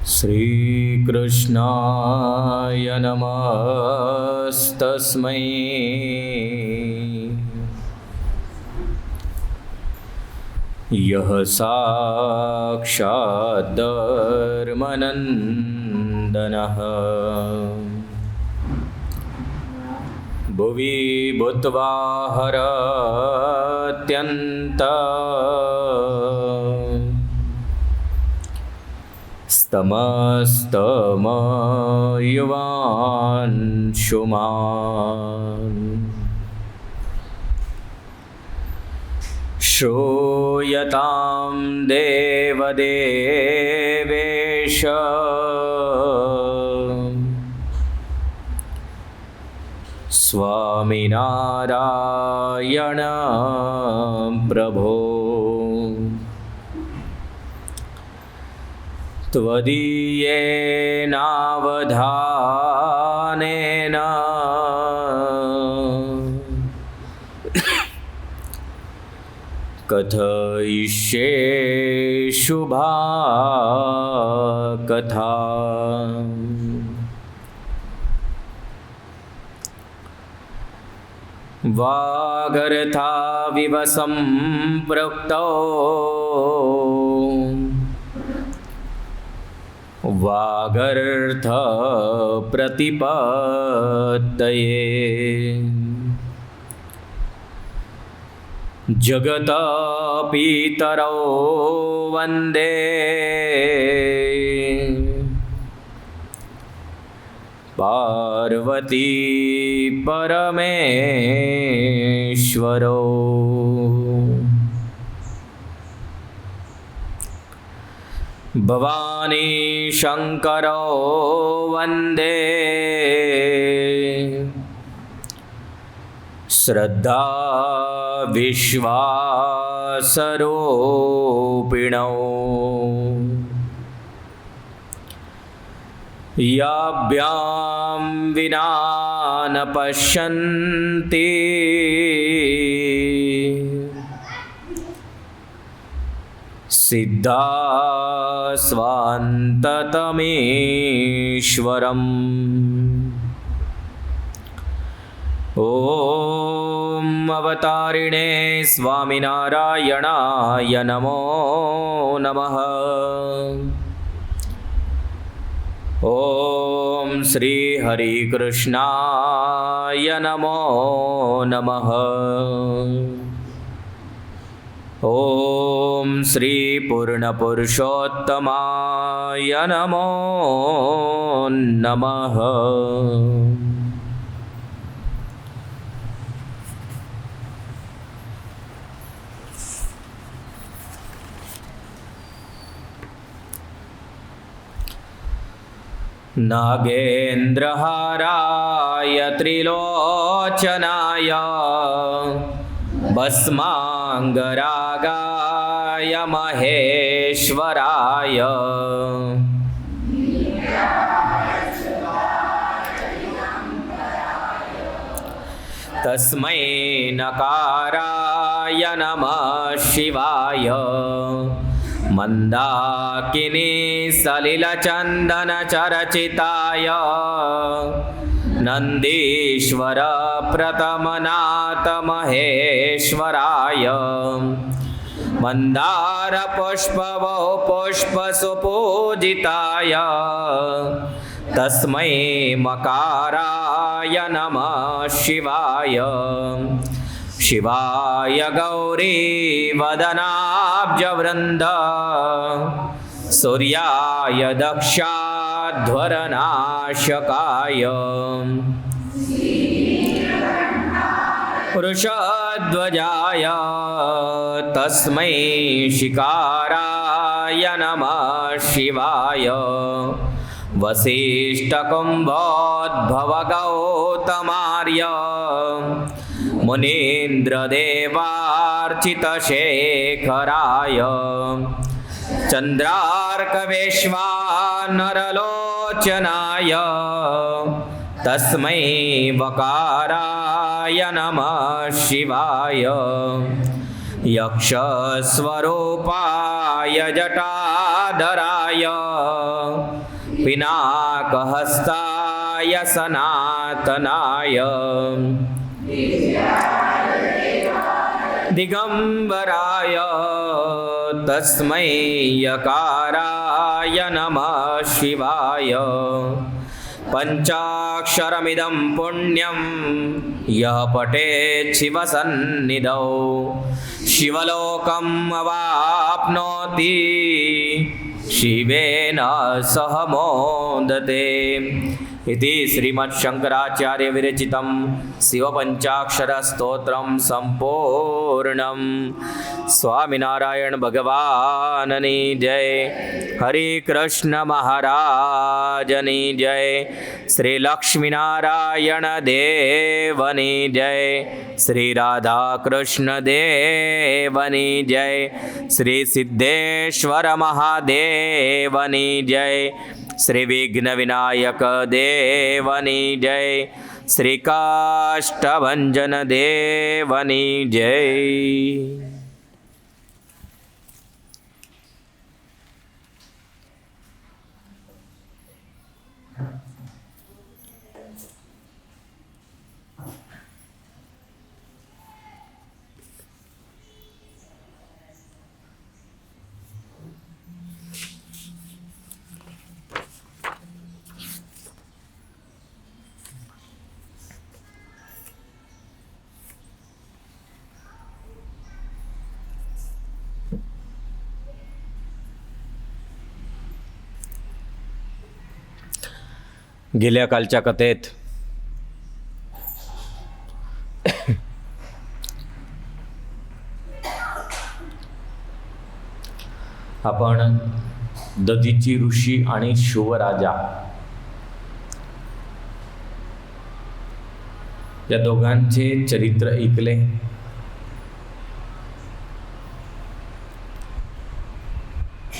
श्रीकृष्णाय नमस्तस्मै। यः साक्षात् धर्मनन्दनः भुवि भूत्वा हरत्यन्तस्तमस्तमयुवांशुमान् श्रूयतां देवदेवेश स्वामिनारायण प्रभो। त्वदीयेनावधानेन कथयिष्ये शुभा कथा। वागर्थाविव सम्पृक्तौ वागर्थ प्रतिपत्तये जगत पितरौ वन्दे पार्वती परमेश्वरौ। भवानी शंकरौ वन्दे श्रद्धा विश्वासरूपिणौ। याभ्यां विना न पश्यन्ति सिद्धा स्वान्ततमीश्वरम्। ॐ अवतारिणे स्वामिनारायणाय नमो नमः। ॐ श्री हरिकृष्णाय नमो नमः। ॐ श्री पूर्णपुरुषोत्तमाय नमो नमः। नागेन्द्रहाराय त्रिलोचनाय भस्मांगरागाय महेश्वराय तस्मै नकाराय नमः शिवाय। मंदाकिनी सलिलचंदन चरचिताय नंदीश्वर प्रथमनाथ महेश्वराय। मंदार पुष्पवो पुष्प सुपूजिताय तस्मै मकाराय नमः शिवाय। शिवाय गौरी वदनाब्जवृंद सूर्याय दक्षाध्वरनाशकाय वृषध्वजाय तस्मै शिकाराय नमः शिवाय। वसिष्ठकुम्भोद्भव गौतमार्य मुनीन्द्रदेवार्चितशेखराय चन्द्रार्कवेश्वानरलोचनाय तस्मै वकाराय नमः शिवाय। यक्षस्वरूपाय जटाधराय पिनाकहस्ताय सनातनाय दिगंबराय तस्मै यकाराय नमः शिवाय पंचाक्षरमिदं पुण्यं यः पठेत् शिवसन्निधौ शिवलोकम् अवाप्नोति शिवेन सह मोदते इति श्रीमच्छंकराचार्य विरचितं शिवपंचाक्षरस्तोत्रं संपूर्णं। स्वामिनारायण भगवाननी जय। हरे कृष्ण महाराजनी जय। श्री लक्ष्मीनारायण देवनी जय। श्री राधा कृष्ण देवनी जय। श्री सिद्धेश्वर महादेवनी जय। श्री विघ्न विनायक देवनी जय। श्री काष्ठभंजन देवनी जय। गेल्या कालच्या कथेत आपण दधीची ऋषी आणि शिवराजा या दोघांचे चरित्र ऐकले।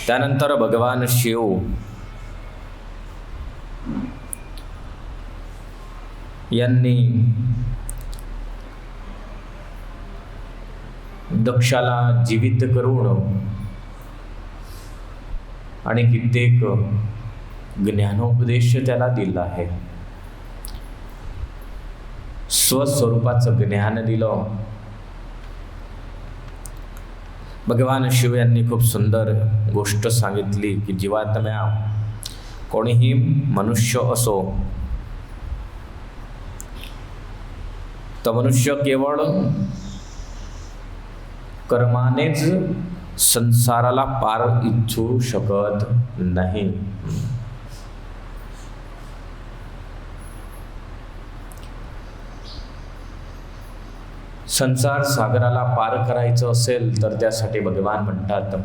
त्यानंतर भगवान शिव यांनी दक्षाला जीवित करून आणि कित्येक ज्ञानोपदेश त्याला दिला आहे। स्वस्वरूपाचं ज्ञान दिलं। भगवान शिव यांनी खूप सुंदर गोष्ट सांगितली की जीवात्म्या कोणीही मनुष्य असो तो मनुष्य केवळ कर्मानेच संसाराला पार इच्छू शकत नाही। संसार सागराला पार करायचं असेल तर त्यासाठी भगवान म्हणतात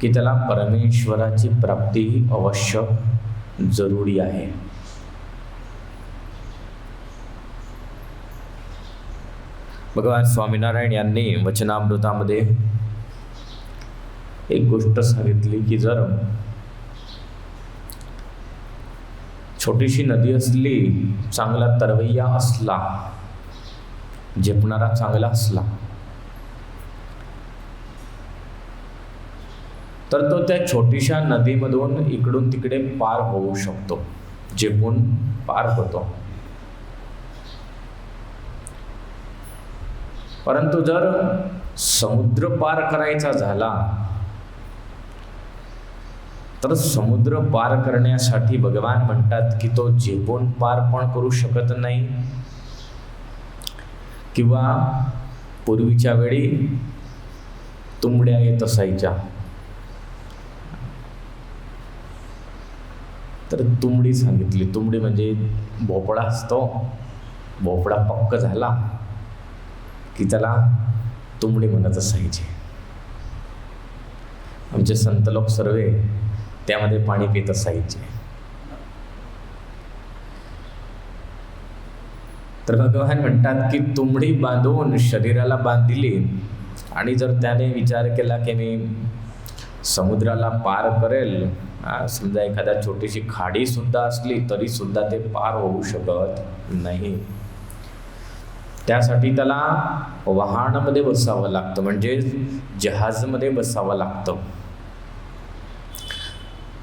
की त्याला परमेश्वराची प्राप्ती अवश्य जरुरी आहे। भगवान स्वामीनारायण यांनी वचनामृतामध्ये एक गोष्ट सांगितली की जर छोटीशी नदी असली, चांगला तरवैया असला, झेपणारा चांगला असला, तर तो त्या छोटीशा नदीमधून इकडून तिकडे पार होऊ शकतो, झेपून पार होतो। परंतु जर समुद्र पार करायचा झाला तर समुद्र पार करण्यासाठी भगवान म्हणतात की तो झेपून पार पण करू शकत नाही, किंवा पूर्वीच्या वेळी तुंबड्या येत असायच्या, तर तुंबडी सांगितली। तुंबडी म्हणजे भोपळा असतो, भोपळा पक्क झाला की त्याला तुंबडी म्हणत असायचे। आमचे संत लोक सर्वे त्यामध्ये पाणी पित असायचे। तर भगवान म्हणतात की तुंबडी बांधून शरीराला बांधली आणि जर त्याने विचार केला की मी समुद्राला पार करेल, समजा एखादा छोटीशी खाडी सुद्धा असली तरी सुद्धा ते पार होऊ शकत नाही। त्यासाठी त्याला वाहनामध्ये बसावं लागतं, म्हणजे जहाजमध्ये बसावं लागतं.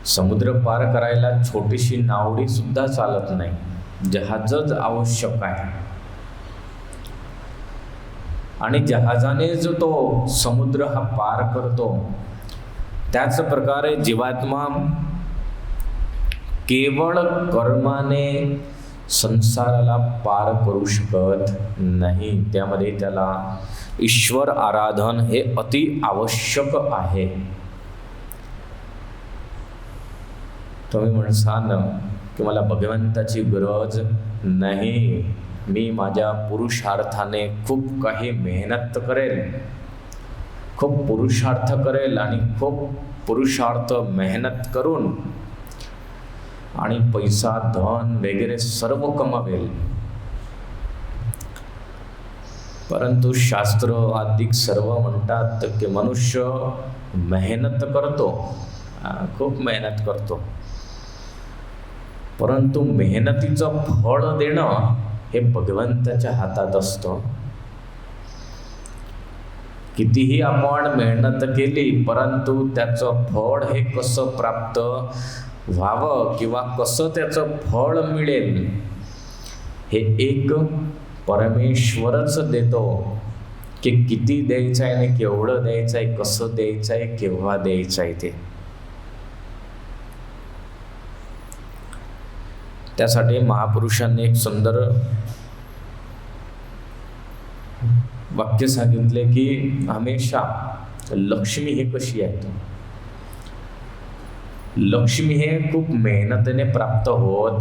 समुद्र पार करायला छोटीशी नावडी सुद्धा चालत नाही, जहाजच आवश्यक आहे. आणि जहाजाने जो तो समुद्र हा पार करतो, त्याच प्रकारे जीवात्मा केवळ कर्माने संसाराला पार करू शकत नाही. त्यामध्ये त्याला ईश्वर आराधन हे अति आवश्यक आहे. तुम्ही म्हणसाल की मला भगवंताची गरज नाही, मी माझ्या पुरुषार्थाने खूप काही मेहनत करेल, खूप पुरुषार्थ करेल आणि खूप पुरुषार्थ मेहनत करून आणि पैसा धन वगैरे सर्व कमावेल. परंतु शास्त्र आदिक सर्व म्हणतात की मनुष्य मेहनत करतो, खूप मेहनत करतो, परंतु मेहनतीचं फळ देणं हे भगवंताच्या हातात असतं. कितीही आपण मेहनत केली, परंतु त्याचं फळ हे कसं प्राप्त व्हावं किंवा कसं त्याचं फळ मिळेल हे एक परमेश्वरच देतो, की किती द्यायचं आहे आणि केवढं द्यायचं आहे, कसं द्यायचं आहे, केव्हा द्यायचं आहे ते. त्यासाठी महापुरुषांनी एक सुंदर वाक्य सांगितले की हमेशा लक्ष्मी हे कशी आहे, लक्ष्मी हे खूप मेहनतीने प्राप्त होत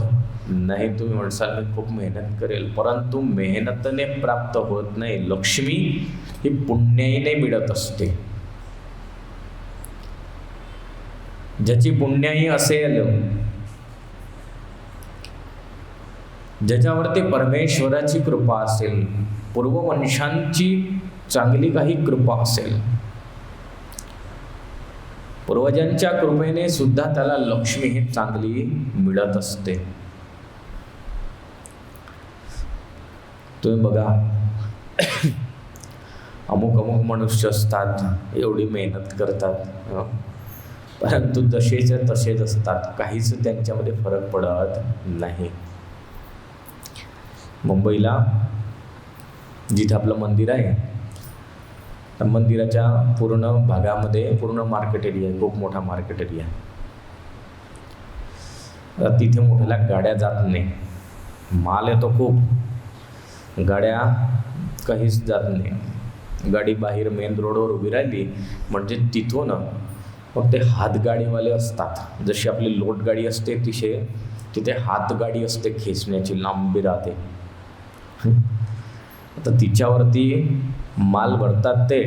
नाही. तुम्ही म्हणसाल मी खूप मेहनत करेल, परंतु मेहनतीने प्राप्त होत नाही. लक्ष्मी ही पुण्याईने मिळत असते. ज्याची पुण्याई असेल, ज्याच्यावरती परमेश्वराची कृपा असेल, पूर्ववंशांची चांगली काही कृपा असेल, पूर्वजांच्या कृपेने सुद्धा त्याला लक्ष्मी ही चांगली मिळत असते. तुम्ही बघा, अमुक अमुक मनुष्य असतात, एवढी मेहनत करतात, परंतु जसेच्या तसेच असतात, काहीच त्यांच्यामध्ये फरक पडत नाही. मुंबईला जिथे आपलं मंदिर आहे, त्या मंदिराच्या पूर्ण भागामध्ये पूर्ण मार्केट एरिया आहे, खूप मोठा मार्केट एरिया आहे. तिथे मोठ्याला गाड्या जात नाही, माल येतो खूप, गाड्या काहीच जात नाही. गाडी बाहेर मेन रोडवर उभी राहिली म्हणजे तिथून मग ते हातगाडीवाले असतात. जशी आपली लोट गाडी असते तिथे हातगाडी असते, खेचण्याची लांबी राहते. आता तिच्यावरती माल भरतात ते,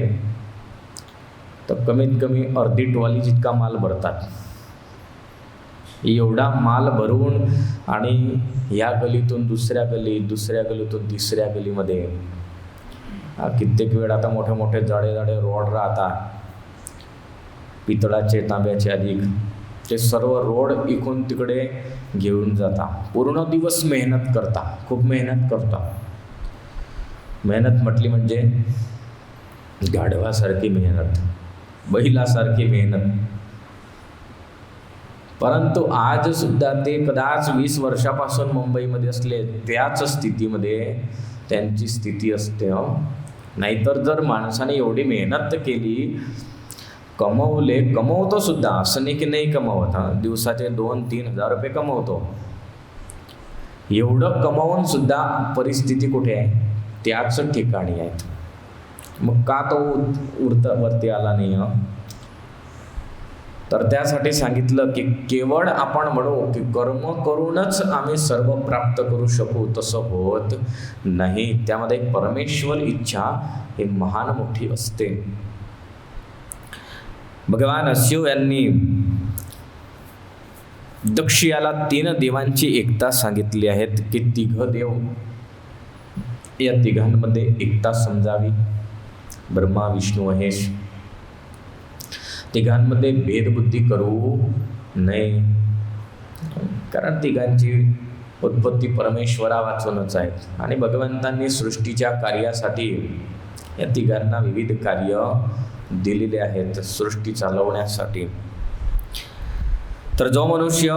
तर कमीत कमी अर्धी ट्रॉली जितका माल भरतात. एवढा माल भरून आणि या गलीतून दुसऱ्या गली, दुसऱ्या गलीतून तिसऱ्या गलीमध्ये कित्येक वेळ आता मोठे मोठे जाडे जाडे रोड राहतात, पितळाचे तांब्याचे अधिक, ते सर्व रोड इकडून तिकडे घेऊन जाता. पूर्ण दिवस मेहनत करता, खूप मेहनत करता. मेहनत म्हटली म्हणजे गाढवासारखी मेहनत, बैलासारखी मेहनत. परंतु आज सुद्धा ते कदाच 20 वर्षापासून मुंबईमध्ये असले त्याच स्थितीमध्ये त्यांची स्थिती असते. नाहीतर जर माणसाने एवढी मेहनत केली, कमवतो सुद्धा, असं नाही की नाही कमवत, दिवसाचे 2-3 हजार रुपये कमवतो. एवढं कमावून सुद्धा परिस्थिती कुठे आहे, त्याच ठिकाणी आहेत. मग का तो वरती आला नाही? तर त्यासाठी सांगितलं की केवळ आपण म्हणू की कर्म करूनच आम्ही सर्व प्राप्त करू शकू, तसं होत नाही. त्यामध्ये परमेश्वर इच्छा ही महान मोठी असते. भगवान शिव यांनी दक्ष याला 3 देवांची एकता सांगितली आहेत की 3 देव, या 3 एकता समजावी. ब्रह्मा विष्णू महेश, 3 भेदबुद्धी करू नये, कारण 3 उत्पत्ती परमेश्वरा वाचूनच आहेत आणि भगवंतांनी सृष्टीच्या कार्यासाठी या तिघांना विविध कार्य दिलेले आहेत सृष्टी चालवण्यासाठी. तर जो मनुष्य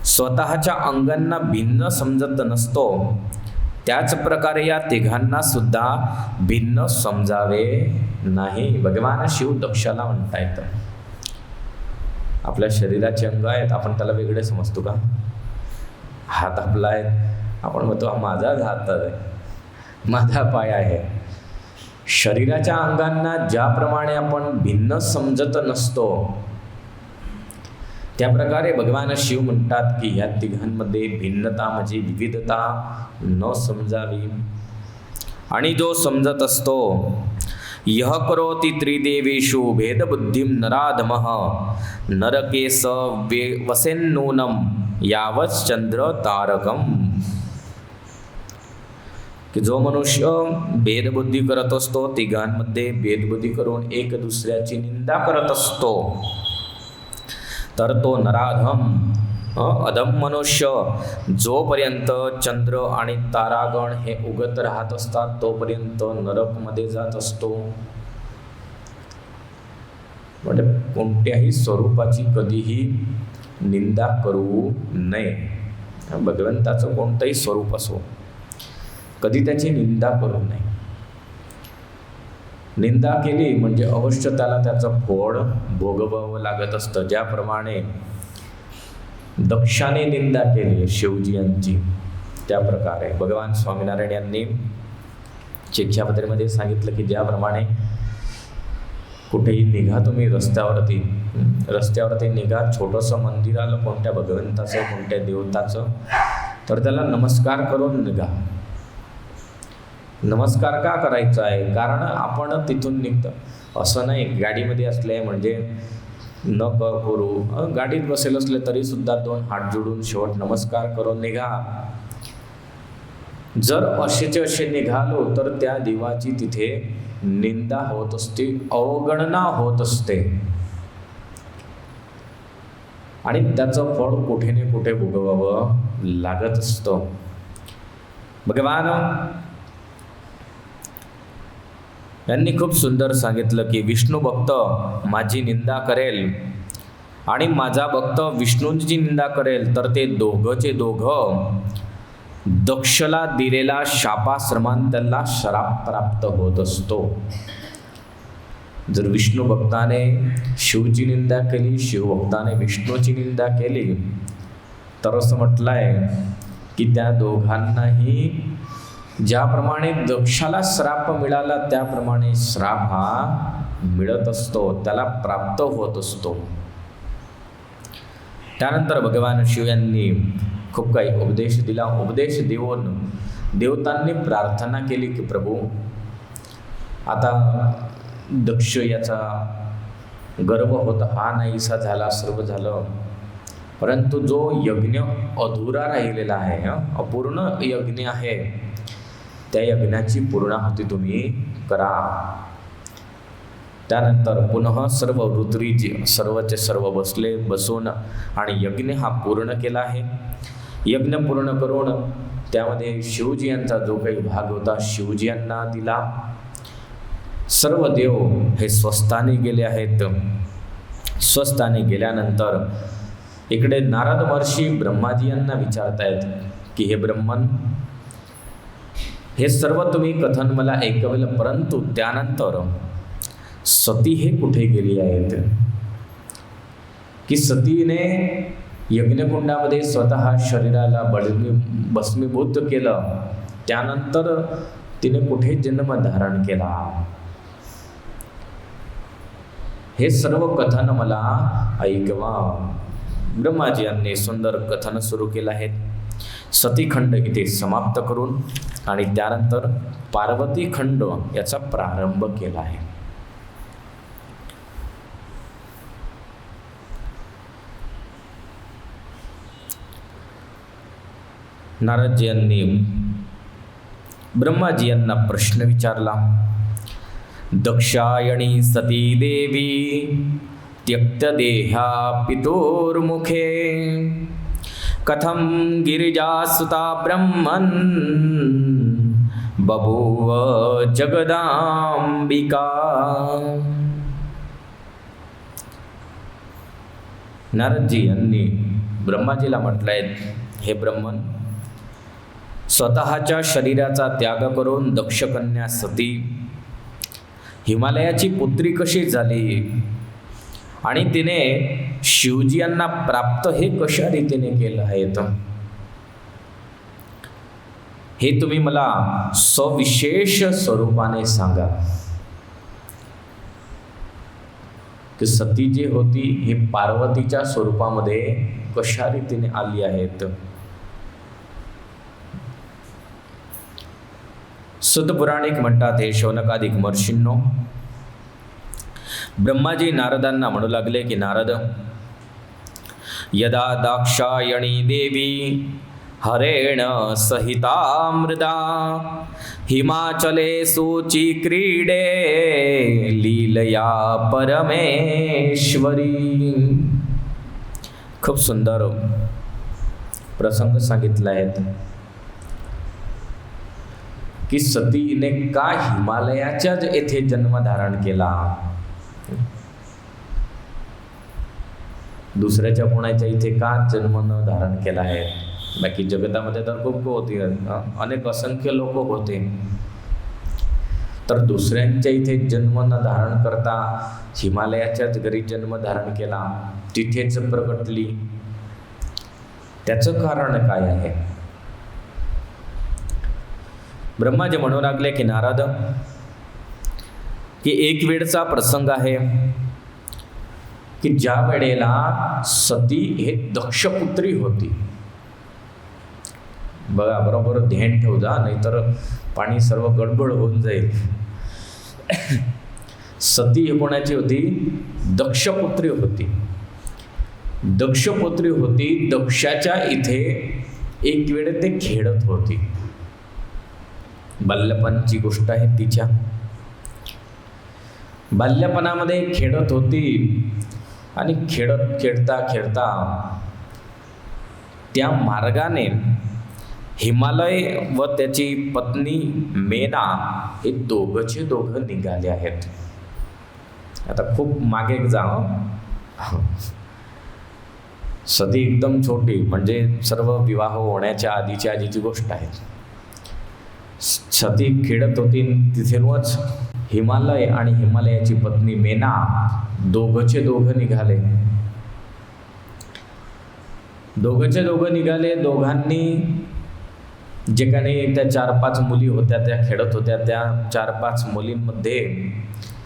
स्वतःच्या अंगांना भिन्न समजत नसतो त्याच प्रकारे या तिघांना सुद्धा भिन्न समजावे नाही. भगवान शिव दक्षाला म्हणतायत आपल्या शरीराचे अंग आहेत, आपण त्याला वेगळे समजतो का? हात आपला आहे, आपण म्हणतो हा माझाच हात आहे, माझा पाय आहे. शरीराच्या अंगांना ज्याप्रमाणे आपण भिन्न समजत नसतो त्या प्रकारे भगवान शिव म्हणतात की ह्या तिघांमध्ये भिन्नता म्हणजे विविधता न समजावी. आणि जो समजत असतो यह करोति त्रिदेवेषु भेदबुद्धिं नराधमः नरकेश वसेन्नूनम यावच्चंद्र तारकम. की जो मनुष्य भेदबुद्धी करत असतो तिघांमध्ये भेदबुद्धी करून एक दुसऱ्याची निंदा करत असतो तर तो नराधम अधम मनुष्य जोपर्यंत चंद्र आणि तारागण हे उगत राहत असतात तोपर्यंत नरकमध्ये जात असतो. म्हणजे कोणत्याही स्वरूपाची कधीही निंदा करू नये. भगवंताचं कोणतंही स्वरूप असो कधी त्याची निंदा करू नये. निंदा केली म्हणजे अवश्य त्याला त्याचं फळ भोगवावं लागत असतं. ज्याप्रमाणे दक्षाने निंदा केली शिवजी यांची त्या प्रकारे भगवान स्वामीनारायण यांनी शिक्षापत्रेमध्ये सांगितलं की ज्याप्रमाणे कुठेही निघा तुम्ही रस्त्यावरती निघा, छोटंसं मंदिर आलं कोणत्या भगवंताचं कोणत्या देवताचं तर त्याला नमस्कार करून निघा. नमस्कार का करायचा आहे? कारण आपण तिथून निघतो. असं नाही गाडीमध्ये असले म्हणजे न करू, गाडीत बसेल असले तरी सुद्धा दोन हात जोडून शेवट नमस्कार करून निघा. जर असे निघालो तर त्या देवाची तिथे निंदा होत असते, अवगणना होत असते आणि त्याचं फळ कुठे न कुठे भोगवावं लागत असतं. भगवान यांनी खूप सुंदर सांगितलं की विष्णू भक्त माझी निंदा करेल आणि माझा भक्त विष्णूंची निंदा करेल तर ते दोघंचे दोघं दक्षला दिलेला शापाश्रमान त्याला श्राप प्राप्त होत असतो. जर विष्णू भक्ताने शिवची निंदा केली, शिवभक्ताने विष्णूची निंदा केली तर असं म्हटलंय की त्या दोघांनाही ज्याप्रमाणे दक्षाला श्राप मिळाला त्याप्रमाणे श्राप हा मिळत असतो, त्याला प्राप्त होत असतो. त्यानंतर भगवान शिव यांनी खूप काही उपदेश दिला. उपदेश देऊन देवतांनी प्रार्थना केली की प्रभू आता दक्ष याचा गर्व होता हा नाहीसा झाला, सर्व झालं, परंतु जो यज्ञ अधुरा राहिलेला आहे, अपूर्ण यज्ञ आहे, त्या यज्ञाची पूर्णाहुती तुम्ही करा. त्यानंतर पुन्हा सर्व ऋत्विज सर्वचे सर्व बसून आणि यज्ञ हा पूर्ण केला आहे. यज्ञ पूर्ण करून त्यामध्ये शिवजी यांचा जो काही भाग होता शिवजी यांना दिला. सर्व देव हे स्वस्थानी गेले आहेत. स्वस्थानी गेल्यानंतर इकडे नारद महर्षी ब्रह्माजी यांना विचारतायत की हे ब्रह्मन, हे सर्व तुम्ही कथन मला ऐकवलं, परंतु त्यानंतर सती हे कुठे गेली आहेत? की सतीने यज्ञकुंडामध्ये स्वतः शरीराला भस्मीभूत केलं, त्यानंतर तिने कुठे जन्म धारण केला? हे सर्व कथन मला ऐकवा. ब्रह्माजी यांनी सुंदर कथन सुरू केलं आहे. सतीखंड इथे समाप्त करून आणि त्यानंतर पार्वती खंड याचा प्रारंभ केला आहे. नारदजी यांनी ब्रह्माजी यांना प्रश्न विचारला. दक्षायणी सती देवी त्यक्तदेहा पितोर्मुखे कथम गिरिजासुता ब्रह्मन् बभूव जगदांबिका। नारदजी यांनी ब्रह्माजीला म्हटलंय, हे ब्रह्मन, स्वतःच्या शरीराचा त्याग करून दक्षकन्या सती हिमालयाची पुत्री कशी झाली आणि तिने शिवजी यांना प्राप्त हे कशा रीतीने केलं आहे, हे तुम्ही मला सविशेष स्वरूपाने सांगा. की सती जी होती ही पार्वतीच्या स्वरूपामध्ये कशा रीतीने आली आहेत. सुतपुराणिक म्हणतात, हे शौनकादिक महर्षींनो, ब्रह्माजी नारदांना म्हणू लागले की नारद, यदा दाक्षायणी देवी हरेण सहिता मृदा हिमाचले सूची क्रीडे लीलया परमेश्वरी. खूप सुंदर प्रसंग सांगितला आहे की सतीने का हिमालयाच्याच येथे जन्म धारण केला, दुसऱ्याच्या कोणाच्या इथे का जन्म न धारण केला आहे. बाकी जगतामध्ये तर खूप होती, अनेक असंख्य लोक होते, तर दुसऱ्यांच्या इथे जन्म न धारण करता हिमालयाच्याच घरी जन्म धारण केला, तिथेच प्रकटली, त्याचं कारण काय आहे. ब्रह्माजी म्हणू लागले की नारद, की एक वेळचा प्रसंग आहे की ज्या वेळेला सती हे दक्षपुत्री होती. बघा, बरोबर ध्यान ठेव जा, नाहीतर पाणी सर्व गडबड होऊन जाईल. सती हे कोणाची होती, दक्षपुत्री होती. दक्षपुत्री होती, दक्षाच्या इथे एक वेळ ते खेळत होती. बाल्यपणाची गोष्ट आहे तिच्या. बाल्यपणामध्ये खेळत होती आणि खेळता खेळता त्या मार्गाने हिमालय व त्याची पत्नी मेना हे दोघंचे दोघं निघाले आहेत. आता खूप मागे जा. सती एकदम छोटी, म्हणजे सर्व विवाह होण्याच्या आधीची गोष्ट आहे. सती खेळत होती, तिथूनच हिमालय आणि हिमालयाची पत्नी मेना दोघंचे दोघं निघाले. दोघांनी जे काही त्या 4-5 मुली होत्या त्या खेळत होत्या, त्या 4-5 मुलींमध्ये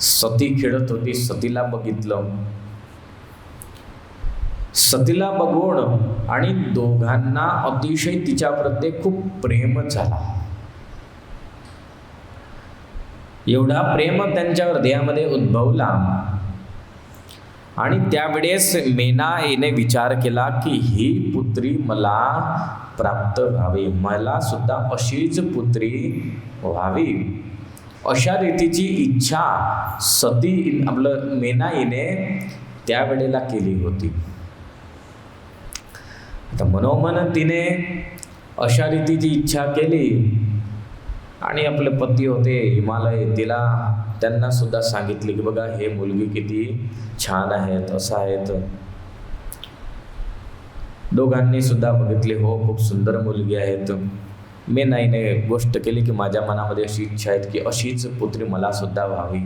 सती खेळत होती. सतीला बघितलं. सतीला बघून आणि दोघांना अतिशय तिच्याप्रती खूप प्रेम झाला. एवढा प्रेम त्यांच्या हृदयामध्ये उद्भवला आणि त्यावेळेस मेना हिने विचार केला की ही पुत्री मला प्राप्त व्हावी, मला सुद्धा अशीच पुत्री व्हावी, अशा रीतीची इच्छा सती मेना हिने त्यावेळेला केली होती. आता मनोमन तिने अशा रीतीची इच्छा केली आणि आपले पती होते हिमालय, त्यांना सुद्धा सांगितले की बघा हे मुलगी किती छान आहेत, असं आहेत. दोघांनी सुद्धा बघितले, हो खूप सुंदर मुलगी आहेत. मेनाईने गोष्ट केली की माझ्या मनामध्ये अशी इच्छा आहे की अशीच पुत्री मला सुद्धा व्हावी.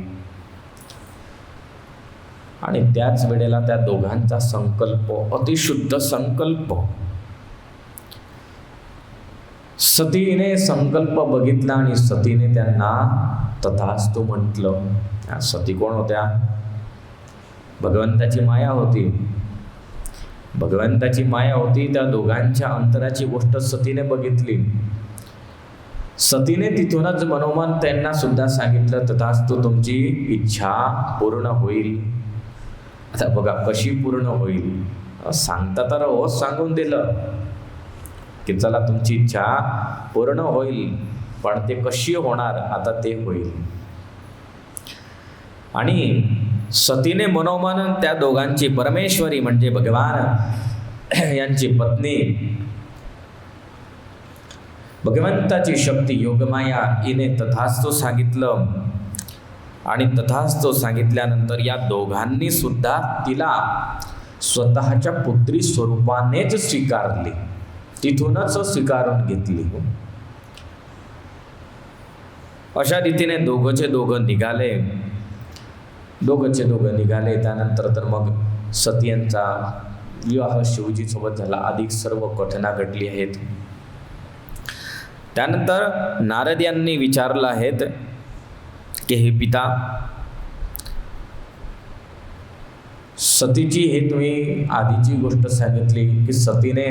आणि त्याच वेळेला त्या दोघांचा संकल्प, अतिशुद्ध संकल्प, सतीने संकल्प बघितला आणि सतीने त्यांना तथास्तु म्हटलं. सती कोण होत्या, भगवंताची माया होती. भगवंताची माया होती. त्या दोघांच्या अंतराची गोष्ट सतीने बघितली. सतीने तिथूनच मनोमन त्यांना सुद्धा सांगितलं, तथास्तु तुमची इच्छा पूर्ण होईल. आता बघा कशी पूर्ण होईल, सांगता तर हो सांगून दिलं की चला तुमची इच्छा पूर्ण होईल, पण ते कशी होणार आता ते होईल. आणि सतीने मनोमन त्या दोघांची, परमेश्वरी म्हणजे भगवान यांची पत्नी भगवंताची शक्ती योगमाया हिने तथास्तु सांगितलं आणि तथास्तु सांगितल्यानंतर या दोघांनी सुद्धा तिला स्वतःच्या पुत्री स्वरूपानेच स्वीकारली, तिथूनच स्वीकारून घेतली. अशा रीतीने दोघंचे दोघं निघाले. त्यानंतर तर मग सतीयांचा विवाह शिवजीसोबत झाला. अधिक सर्व घटना घडली आहेत. त्यानंतर नारद यांनी विचारलं आहेत की हे पिता, सतीची हे तुम्ही आधीची गोष्ट सांगितली की सतीने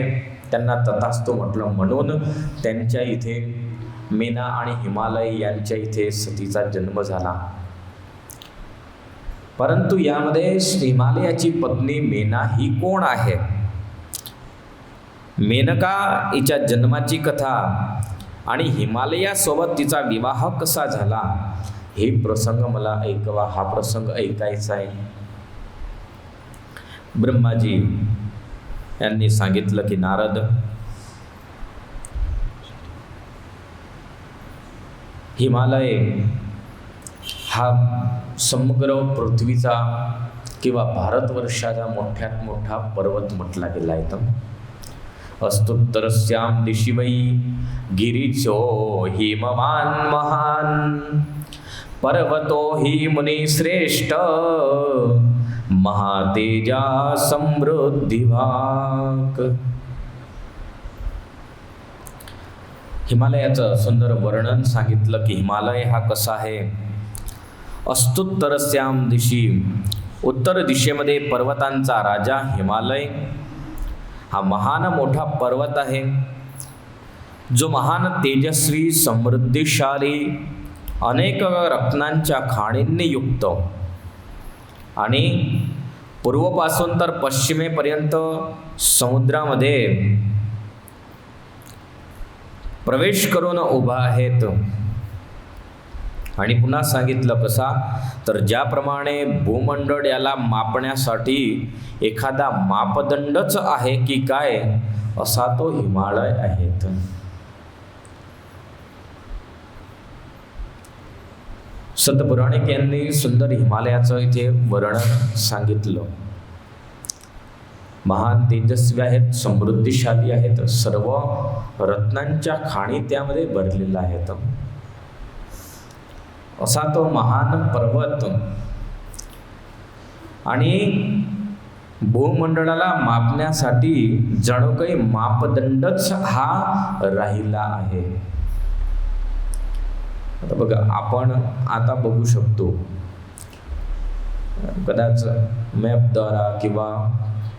त्यांना तथास्तु म्हटलं म्हणून त्यांच्या इथे मेना आणि हिमालय यांच्या इथे सतीचा जन्म झाला. परंतु यामध्ये हिमालयाची पत्नी मेना ही कोण आहे? मेनका हिच्या जन्माची कथा आणि हिमालयासोबत तिचा विवाह कसा झाला हे प्रसंग मला ऐकवा. हा प्रसंग ऐकायचा आहे. ब्रह्माजी यांनी सांगितलं की नारद, हिमालय हा समग्र पृथ्वीचा किंवा भारतवर्षाचा मोठ्यात मोठा पर्वत म्हटला गेला आहे. अस्तुत्तरस्यां दिशि वै गिरिचो हिमवान महान पर्वतो हि मुनिश्रेष्ठ महातेजा समृद्धिभाक. हिमालयाचं सुंदर वर्णन सांगितलं की हिमालय हा कसा आहे. अस्तुत्तरस्यां दिशि, उत्तर दिशेमध्ये पर्वतांचा राजा हिमालय हा महान मोठा पर्वत आहे, जो महान तेजस्वी समृद्धिशाली अनेक रत्नांच्या खाणींनी युक्त आणि पूर्वपासून तर पश्चिमेपर्यंत समुद्रामध्ये प्रवेश करून उभा आहेत. आणि पुन्हा सांगितलं कसा, तर ज्याप्रमाणे भूमंडळ याला मापण्यासाठी एखादा मापदंडच आहे की काय, असा तो हिमालय आहेत. सतपुराणिक यांनी सुंदर हिमालयाचं इथे वर्णन सांगितलं. महान तेजस्वी आहेत, समृद्धिशाली आहेत, सर्व रत्नांच्या खाणी त्यामध्ये भरलेल्या आहेत. असा तो महान पर्वत आणि भूमंडळाला मापण्यासाठी जणू काही मापदंडच हा राहिला आहे. आता बघा, आपण आता बघू शकतो कदाच मॅपद्वारा किंवा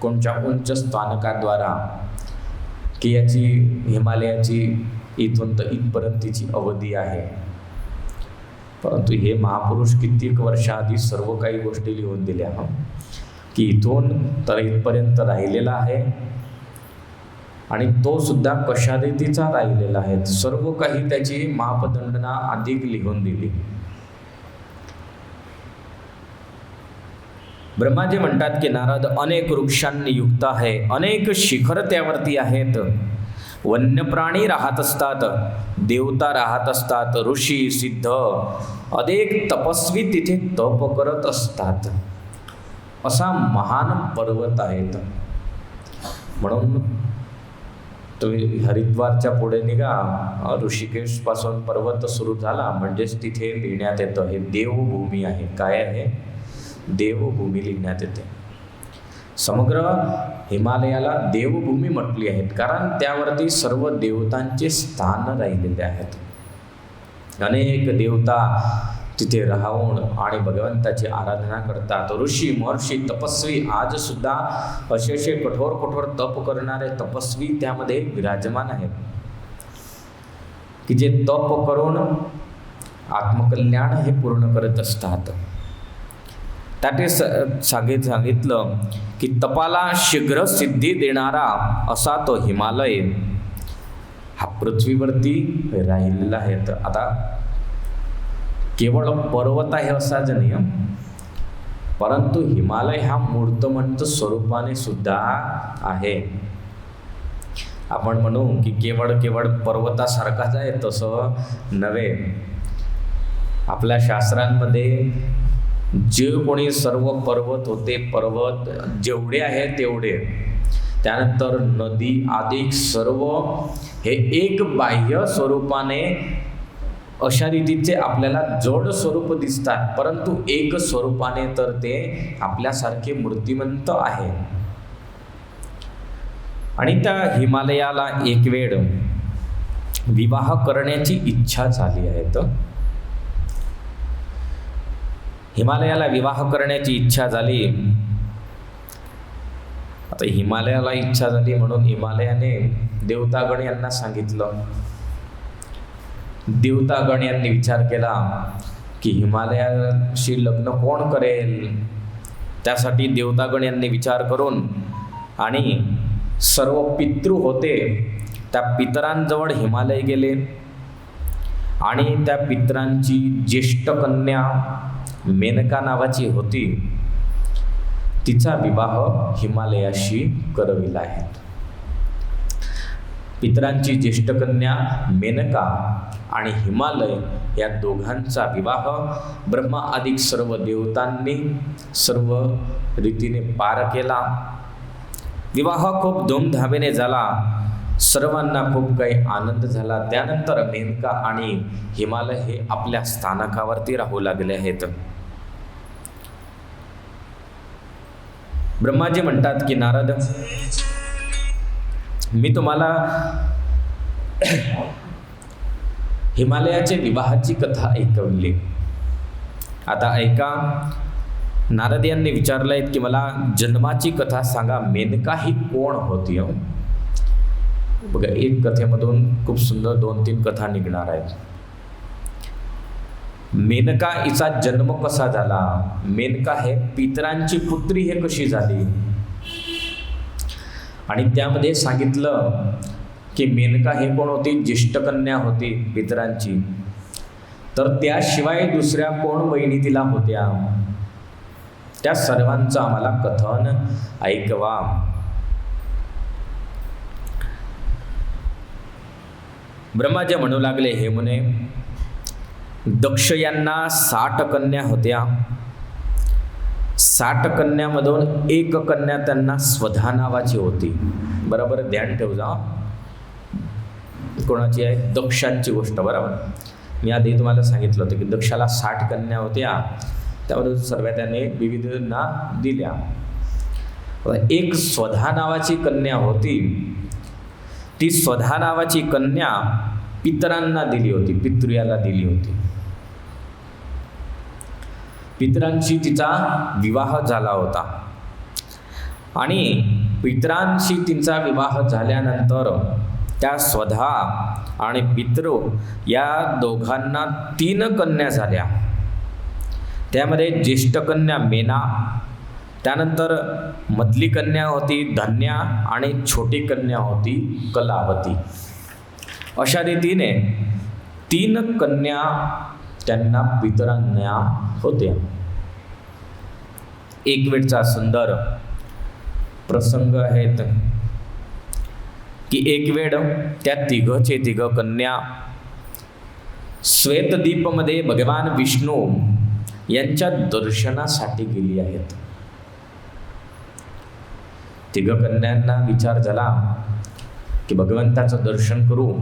कोणत्या उंच स्थानकाद्वारा की याची हिमालयाची इथून तर इथपर्यंतची अवधी आहे. परंतु हे महापुरुष कित्येक वर्षाआधी सर्व काही गोष्टी लिहून दिल्या की इथून तर इथपर्यंत राहिलेला आहे आणि तो सुद्धा कशा रीतीचा राहिलेला आहे. सर्व काही त्याची मापदंडना अधिक लिहून दिली. ब्रह्माजी म्हणतात की नारद, अनेक वृक्षांनी युक्त आहे, अनेक शिखर त्यावरती आहेत, वन्य प्राणी राहत असतात, देवता राहत असतात, ऋषी सिद्ध अनेक तपस्वी तिथे तप करत असतात. असा महान पर्वत आहेत. म्हणून तुम्ही हरिद्वारच्या पुढे निघा, ऋषिकेश पासून पर्वत सुरू झाला म्हणजेच तिथे लिहिण्यात येतं हे देवभूमी आहे. काय आहे? देवभूमी लिहिण्यात येते. समग्र हिमालयाला देवभूमी म्हटली आहेत कारण त्यावरती सर्व देवतांचे स्थान राहिलेले आहेत. अनेक देवता तिथे राहून आणि भगवंताची आराधना करतात. ऋषी महर्षी तपस्वी आज सुद्धा असे कठोर तप करणारे तपस्वी त्यामध्ये विराजमान आहेत की जे तप करून आत्मकल्याण हे पूर्ण करत असतात. त्याने सांगितलं की तपाला शीघ्र सिद्धी देणारा असा तो हिमालय हा पृथ्वीवरती राहिलेला आहे. आता केवळ पर्वत आहे असाच नियम, परंतु हिमालय हा मूर्तमंत स्वरूपाने सुद्धा आहे. आपण म्हणू की केवळ केवळ पर्वतासारखाच आहे, तसं नव्हे. आपल्या शास्त्रांमध्ये जे कोणी सर्व पर्वत होते, पर्वत जेवढे आहेत तेवढे, त्यानंतर नदी आदी सर्व हे एक बाह्य स्वरूपाने अशा रीतीचे आपल्याला जड स्वरूप दिसतात, परंतु एक स्वरूपाने तर ते आपल्यासारखे मूर्तिमंत आहे. आणि त्या हिमालयाला एक वेळ विवाह करण्याची इच्छा झाली आहे. तर हिमालयाला विवाह करण्याची इच्छा झाली. आता हिमालयाला इच्छा झाली म्हणून हिमालयाने देवतागण यांना सांगितलं. देवतागण यांनी विचार केला की हिमालयाशी लग्न कोण करेल. त्यासाठी देवतागण यांनी विचार करून आणि सर्व पितृ होते त्या पितरांजवळ हिमालय गेले आणि त्या पितरांची ज्येष्ठ कन्या मेनका नावाची होती, तिचा विवाह हिमालयाशी करविला आहे. पितरांची ज्येष्ठ कन्या मेनका आणि हिमालय या दोघांचा विवाह ब्रह्मा आदी सर्व देवतांनी सर्व रीतीने पार केला. विवाह खूप धूमधामेने झाला. सर्वांना खूप काही आनंद झाला. त्यानंतर मेनका आणि हिमालय हे आपल्या स्थानकावरती राहू लागले आहेत. ब्रह्माजी म्हणतात की नारद, मी तुम्हाला हिमालयाचे विवाहाची कथा ऐकवली. आता ऐका. नारद यांनी विचारलंय की मला जन्माची कथा सांगा. मेनका ही कोण होती? बघा, एक कथेमधून खूप सुंदर 2-3 कथा निघणार आहेत. मेनका हिचा जन्म कसा झाला, मेनका हे पितरांची पुत्री हे कशी झाली, आणि त्यामध्ये सांगितलं की मेनका हे कोण होती? ज्येष्ठ कन्या होती पितरांची. तर त्याशिवाय दुसऱ्या कोण बहिणी तिला होत्या, त्या सर्वांचं आम्हाला कथन ऐकवा. ब्रह्माजी म्हणू लागले, हे मुने, दक्ष यांना 60 कन्या होत्या. 60 कन्यामधून एक कन्या त्यांना स्वधा नावाची होती. बरोबर ध्यान ठेव जा. कोणाची आहे? दक्षांची गोष्ट. बरोबर, मी आधी तुम्हाला सांगितलं होतं की दक्षाला 60 कन्या होत्या, त्यामध्ये सर्व त्याने विविधांना दिल्या. एक स्वधा नावाची कन्या होती. ती स्वधा नावाची कन्या पितरांना दिली होती, पितृयाला दिली होती. पितरांशी तिचा विवाह झाला होता आणि पितरांशी तिचा विवाह झाल्यानंतर त्या स्वधा आणि पितृ या दोघांना 3 कन्या झाल्या. त्यामध्ये ज्येष्ठ कन्या मेना, त्यानंतर मधली कन्या होती धन्या आणि छोटी कन्या होती कलावती. अशा रीतीने 3 कन्या त्यांना पितरांना होत्या. एक वेळचा सुंदर प्रसंग आहेत की एक वेळ त्या तिघ कन्या श्वेतदीपमध्ये भगवान विष्णू यांच्या दर्शनासाठी गेली आहेत. तिघ कन्यांना विचार झाला की भगवंताचं दर्शन करू.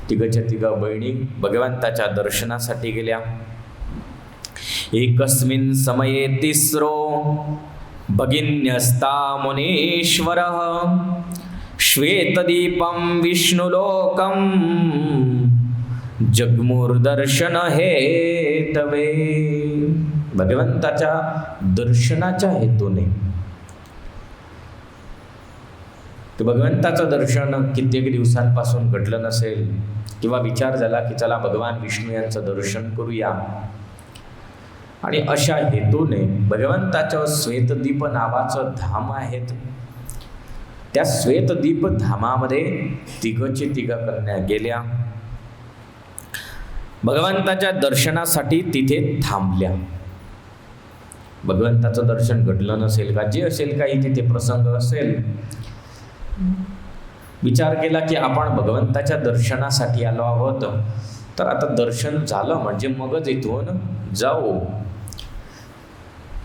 तिघच्या तिघ बहिणी भगवंताच्या दर्शनासाठी गेल्या. एकस्मिन् समये तिस्रो भगिन्यस्ता मुनीश्वरः श्वेतदीपं विष्णुलोकं जगमुर्दर्शन हेतवे. भगवंताच्या दर्शनाच्या हेतूने, भगवंताचं दर्शन कित्येक दिवसांपासून घडलं नसेल किंवा विचार झाला की चला भगवान विष्णू यांचं दर्शन करूया, आणि अशा हेतूने भगवंताच्या श्वेतदीप नावाचं धाम आहेत. त्या श्वेतदीप धामामध्ये तिघचे तिघ कन्या गेल्या. भगवंताच्या दर्शनासाठी तिथे थांबल्या. भगवंताचं दर्शन घडलं नसेल का, जे असेल काही तिथे प्रसंग असेल, विचार केला की आपण भगवंताच्या दर्शनासाठी आलो आहोत, तर आता दर्शन झालं म्हणजे मगच इथून जाऊ.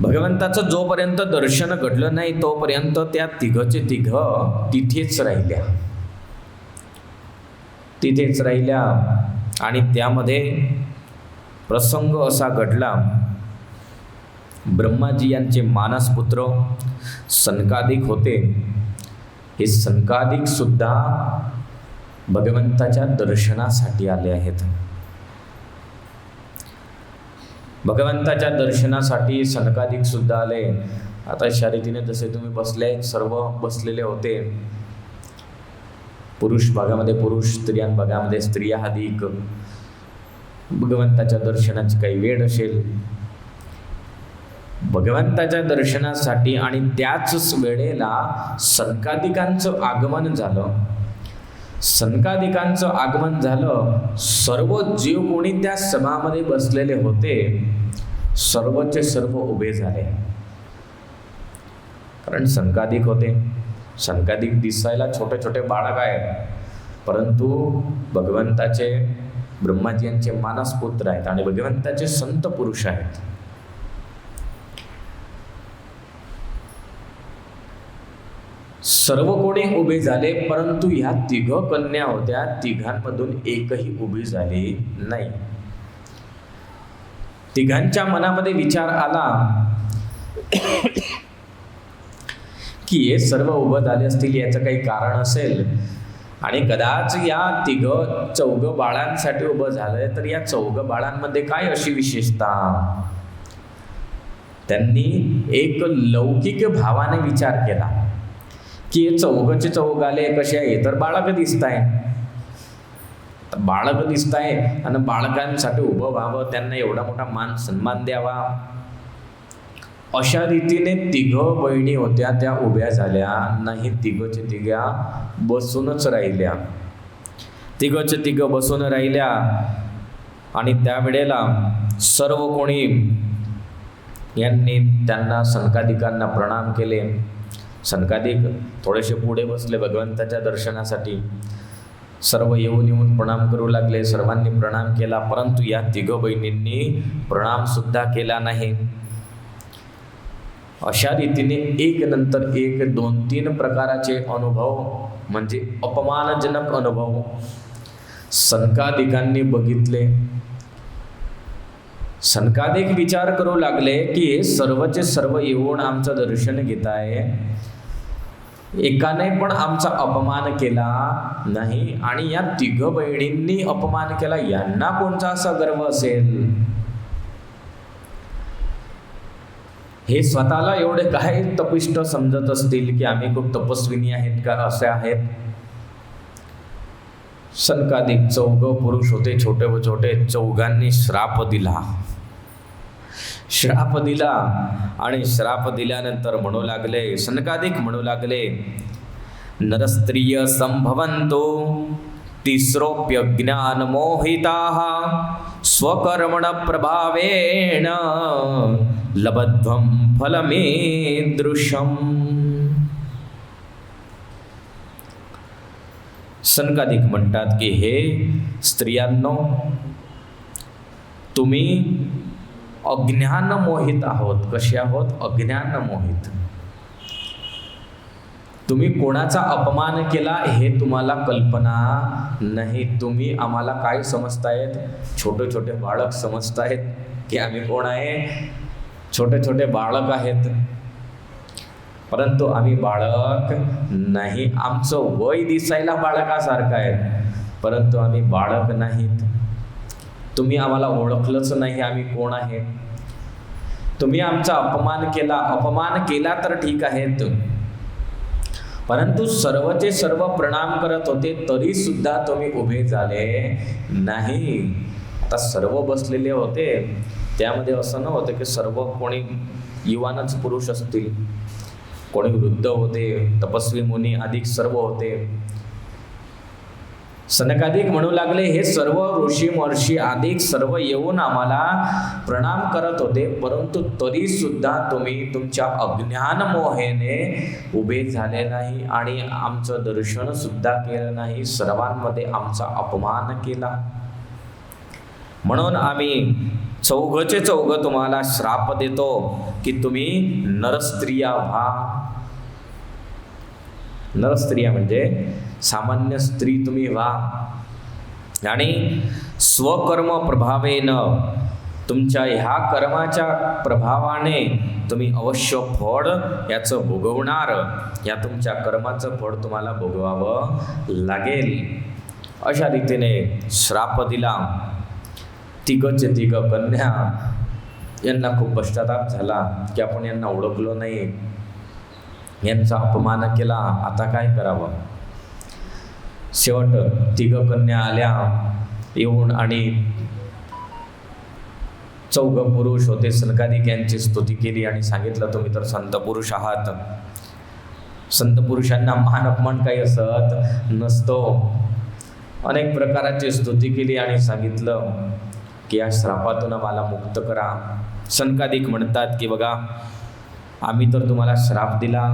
भगवंताचं जोपर्यंत दर्शन घडलं नाही तोपर्यंत त्या तिघचे तिघ तिथेच राहिल्या. आणि त्यामध्ये प्रसंग असा घडला, ब्रह्माजी यांचे मानसपुत्र सनकादिक होते. हे सनकादिक सुद्धा भगवंताच्या दर्शनासाठी आले आहेत. भगवंताच्या दर्शनासाठी सनकादिक सुद्धा आले. आता शर्यतीने जसे तुम्ही बसले, सर्व बसलेले होते, पुरुष भागामध्ये पुरुष, स्त्रियां भागामध्ये स्त्रिया अधिक. भगवंताच्या दर्शनाची काही वेळ असेल, भगवंताच्या दर्शनासाठी, आणि त्याच वेळेला सनकादिकांचं आगमन झालं. सनकादिकांचं आगमन झालं. सर्व जीव कोणी त्या सभामध्ये बसलेले होते, सर्वचे सर्व उभे झाले. कारण सनकादिक होते. सनकादिक दिसायला छोटे छोटे बाळक आहेत, परंतु भगवंताचे, ब्रह्माजी यांचे मानसपुत्र आहेत आणि भगवंताचे संत पुरुष आहेत. सर्व कोणी उभे झाले, परंतु ह्या तिघ कन्या होत्या, तिघांमधून एकही उभी झाली नाही. तिघांच्या मनामध्ये विचार आला की हे सर्व उभं झाले असतील, याचं काही कारण असेल, आणि कदाच या तिघ चौघ बाळांसाठी उभं झालंय, तर या चौघ बाळांमध्ये काय अशी विशेषता. त्यांनी एक लौकिक भावाने विचार केला की हे चौघचे चौघ आले कसे आहे, तर बाळक दिसताय, बाळक दिसताय आणि बाळकांसाठी उभं व्हावं, त्यांना एवढा मोठा मान सन्मान द्यावा. अशा रीतीने तिघ बहिणी होत्या, त्या उभ्या झाल्या नाही. तिघचे तिघ्या बसूनच राहिल्या. तिघचे तिघ बसून राहिल्या. आणि त्यावेळेला सर्व कोणी यांनी त्यांना सनकादिकांना प्रणाम केले. सनकादिक थोडेसे पुढे बसले भगवंताच्या दर्शनासाठी. सर्व येऊन प्रणाम करू लागले. सर्वांनी प्रणाम केला, परंतु या तिघ बहिणींनी प्रणाम सुद्धा केला नाही. अशा रीतीने एक नंतर एक 2-3 प्रकाराचे अनुभव, म्हणजे अपमानजनक अनुभव सनकादिकांनी बघितले. सनकादिक विचार करू लागले की हे सर्वचे सर्व येऊन आमचं दर्शन घेत आहे, एकाने पण आमचा अपमान केला नाही, आणि या तिघ बहिणींनी अपमान केला, यांना कोणता असा गर्व असेल. हे स्वतःला एवढे काय तपिष्ट समजत असतील की आम्ही खूप तपस्विनी आहेत का, असे आहेत. सनकादिक चौघ पुरुष होते, छोटे व छोटे. चौघांनी श्राप दिला. आणि श्राप दिल्यानंतर म्हणू लागले, सनकादिक म्हणू लागले, नरस्त्रिय संभवन्तो तिस्रोप्य ज्ञान मोहिताः स्वकर्मण प्रभावेण लब्ध्वं फलमीदृशम्. सनकादिक म्हणतात की हे स्त्रियांनो, तुम्ही अज्ञान मोहित आहोत. कसे आहोत? अज्ञान मोहित. तुम्ही कोणाचा अपमान केला हे तुम्हाला कल्पना नाही. तुम्ही आम्हाला काय समजतायत? छोटे छोटे बाळक समजतायत की आम्ही कोण आहे? छोटे छोटे बाळक आहेत, परंतु आम्ही बाळक नाही. आमचं वय दिसायला बाळकासारखं आहे, परंतु आम्ही बाळक नाहीत. तुम्ही आम्हाला ओळखलंच नाही आम्ही कोण आहे. तुम्ही आमचा अपमान केला तर ठीक आहे, परंतु सर्वचे सर्व प्रणाम करत होते, तरी सुद्धा तुम्ही उभे झाले नाही. आता सर्व बसलेले होते, त्यामध्ये असं नव्हतं की सर्व कोणी युवानच पुरुष असतील, कोणी वृद्ध होते, तपस्वी मुनी अधिक सर्व होते. सनकादिक म्हणू लागले, हे सर्व ऋषी महर्षी अधिक सर्व येऊन आम्हाला प्रणाम करत होते, परंतु तरी सुद्धा तुम्ही तुमच्या अज्ञान मोहेने उभे झाले नाही आणि आमचं दर्शन सुद्धा केलं नाही, सर्वांमध्ये आमचा अपमान केला. म्हणून आम्ही चौघचे चौघ तुम्हाला श्राप देतो की तुम्ही नरस्त्रिया व्हा. नरस्त्रिया म्हणजे सामान्य स्त्री तुम्ही व्हा आणि स्वकर्म प्रभावेनं तुमच्या ह्या कर्माच्या प्रभावाने तुम्ही अवश्य फळ याचं भोगवणार, या तुमच्या कर्माचं फळ तुम्हाला भोगवावं लागेल. अशा रीतीने श्राप दिला. तिघचे तिघ कन्या यांना खूप पश्चाताप झाला की आपण यांना ओळखलो नाही, यांचा अपमान केला, आता काय करावं. शेवट तिघ कन्या आल्या येऊन आणि चौघ पुरुष होते. सनकादिक यांची स्तुती केली आणि सांगितलं, तुम्ही तर संत पुरुष आहात, संत पुरुषांना मान अपमान काही असत नसतो. अनेक प्रकाराची स्तुती केली आणि सांगितलं की या श्रापातून आम्हाला मुक्त करा. सनकादिक म्हणतात की बघा, आम्ही तर तुम्हाला श्राप दिला,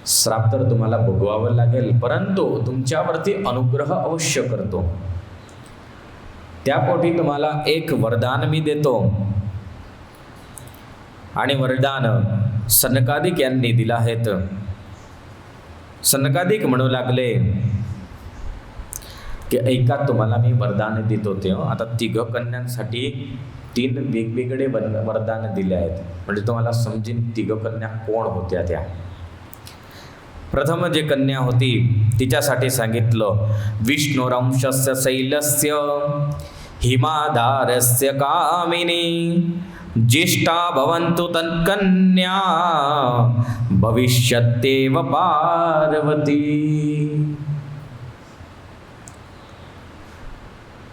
श्राप तर तुम्हाला भोगवावं लागेल, परंतु तुमच्यावरती अनुग्रह अवश्य करतो. त्यापोटी तुम्हाला एक वरदान मी देतो. आणि वरदान सनकादिक यांनी दिला आहेत. सनकादिक म्हणू लागले की ऐका, तुम्हाला मी वरदान देत होते. आता तिघ कन्यांसाठी 3 वेगवेगळे वरदान दिले आहेत, म्हणजे तुम्हाला समजेल तिघ कन्या कोण होत्या त्या. प्रथम जे कन्या होती तिच्यासाठी सांगितलं, विष्णुरंशस्य शैलस्य हिमाधारस्य कामिनी ज्येष्ठा भवन्तु तत्कन्या भविष्यत्येव पार्वती.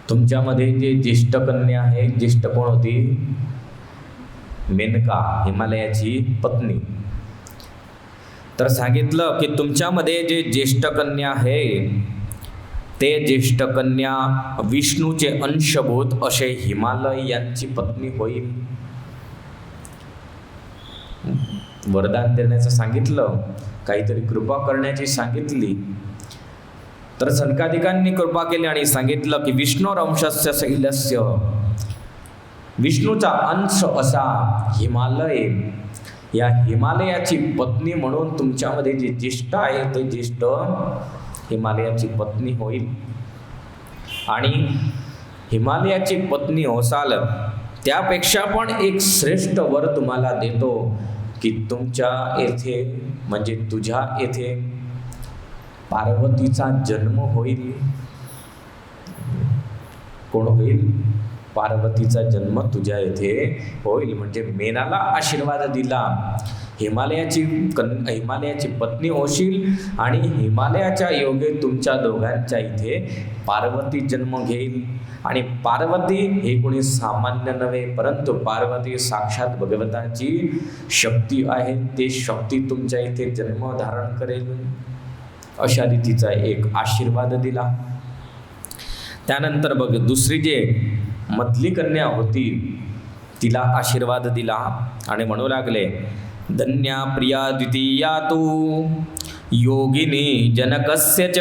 तुमच्यामध्ये जे ज्येष्ठ कन्या आहे, ज्येष्ठ कोण होती? मेनका, हिमालयाची पत्नी. तर सांगितलं की तुमच्यामध्ये जे ज्येष्ठ कन्या आहे ते ज्येष्ठ कन्या विष्णूचे अंशभूत असे हिमालय यांची पत्नी होईल. वरदान देण्याचं सांगितलं, काहीतरी कृपा करण्याची सांगितली. तर सनकादिकांनी कृपा केली आणि सांगितलं की विष्णुरंशस्य शैलस्य, विष्णूचा अंश असा हिमालय, या हिमालयाची पत्नी म्हणून तुमच्यामध्ये जे ज्येष्ठ आहे ते ज्येष्ठ हिमालयाची पत्नी होईल. आणि हिमालयाची पत्नी होसाल त्यापेक्षा पण एक श्रेष्ठ वर तुम्हाला देतो की तुमच्या येथे म्हणजे तुझ्या येथे पार्वतीचा जन्म होईल. कोण होईल? पार्वतीचा जन्म तुझ्या येथे होईल. म्हणजे मेनाला आशीर्वाद दिला, हिमालयाची पत्नी होशील आणि हिमालयाच्या योगे तुमच्या दोघांच्या इथे पार्वती जन्म घेईल. आणि पार्वती हे कोणी सामान्य नव्हे, परंतु पार्वती साक्षात भगवंताची शक्ती आहे. ते शक्ती तुमच्या इथे जन्म धारण करेल, अशा रीतीचा एक आशीर्वाद दिला. त्यानंतर बघ, दुसरी जे मधली कन्या होती तिला आशीर्वाद दिला आणि म्हणू लागले, धन्या प्रिया द्वितीया तू योगिनी जनकस्य च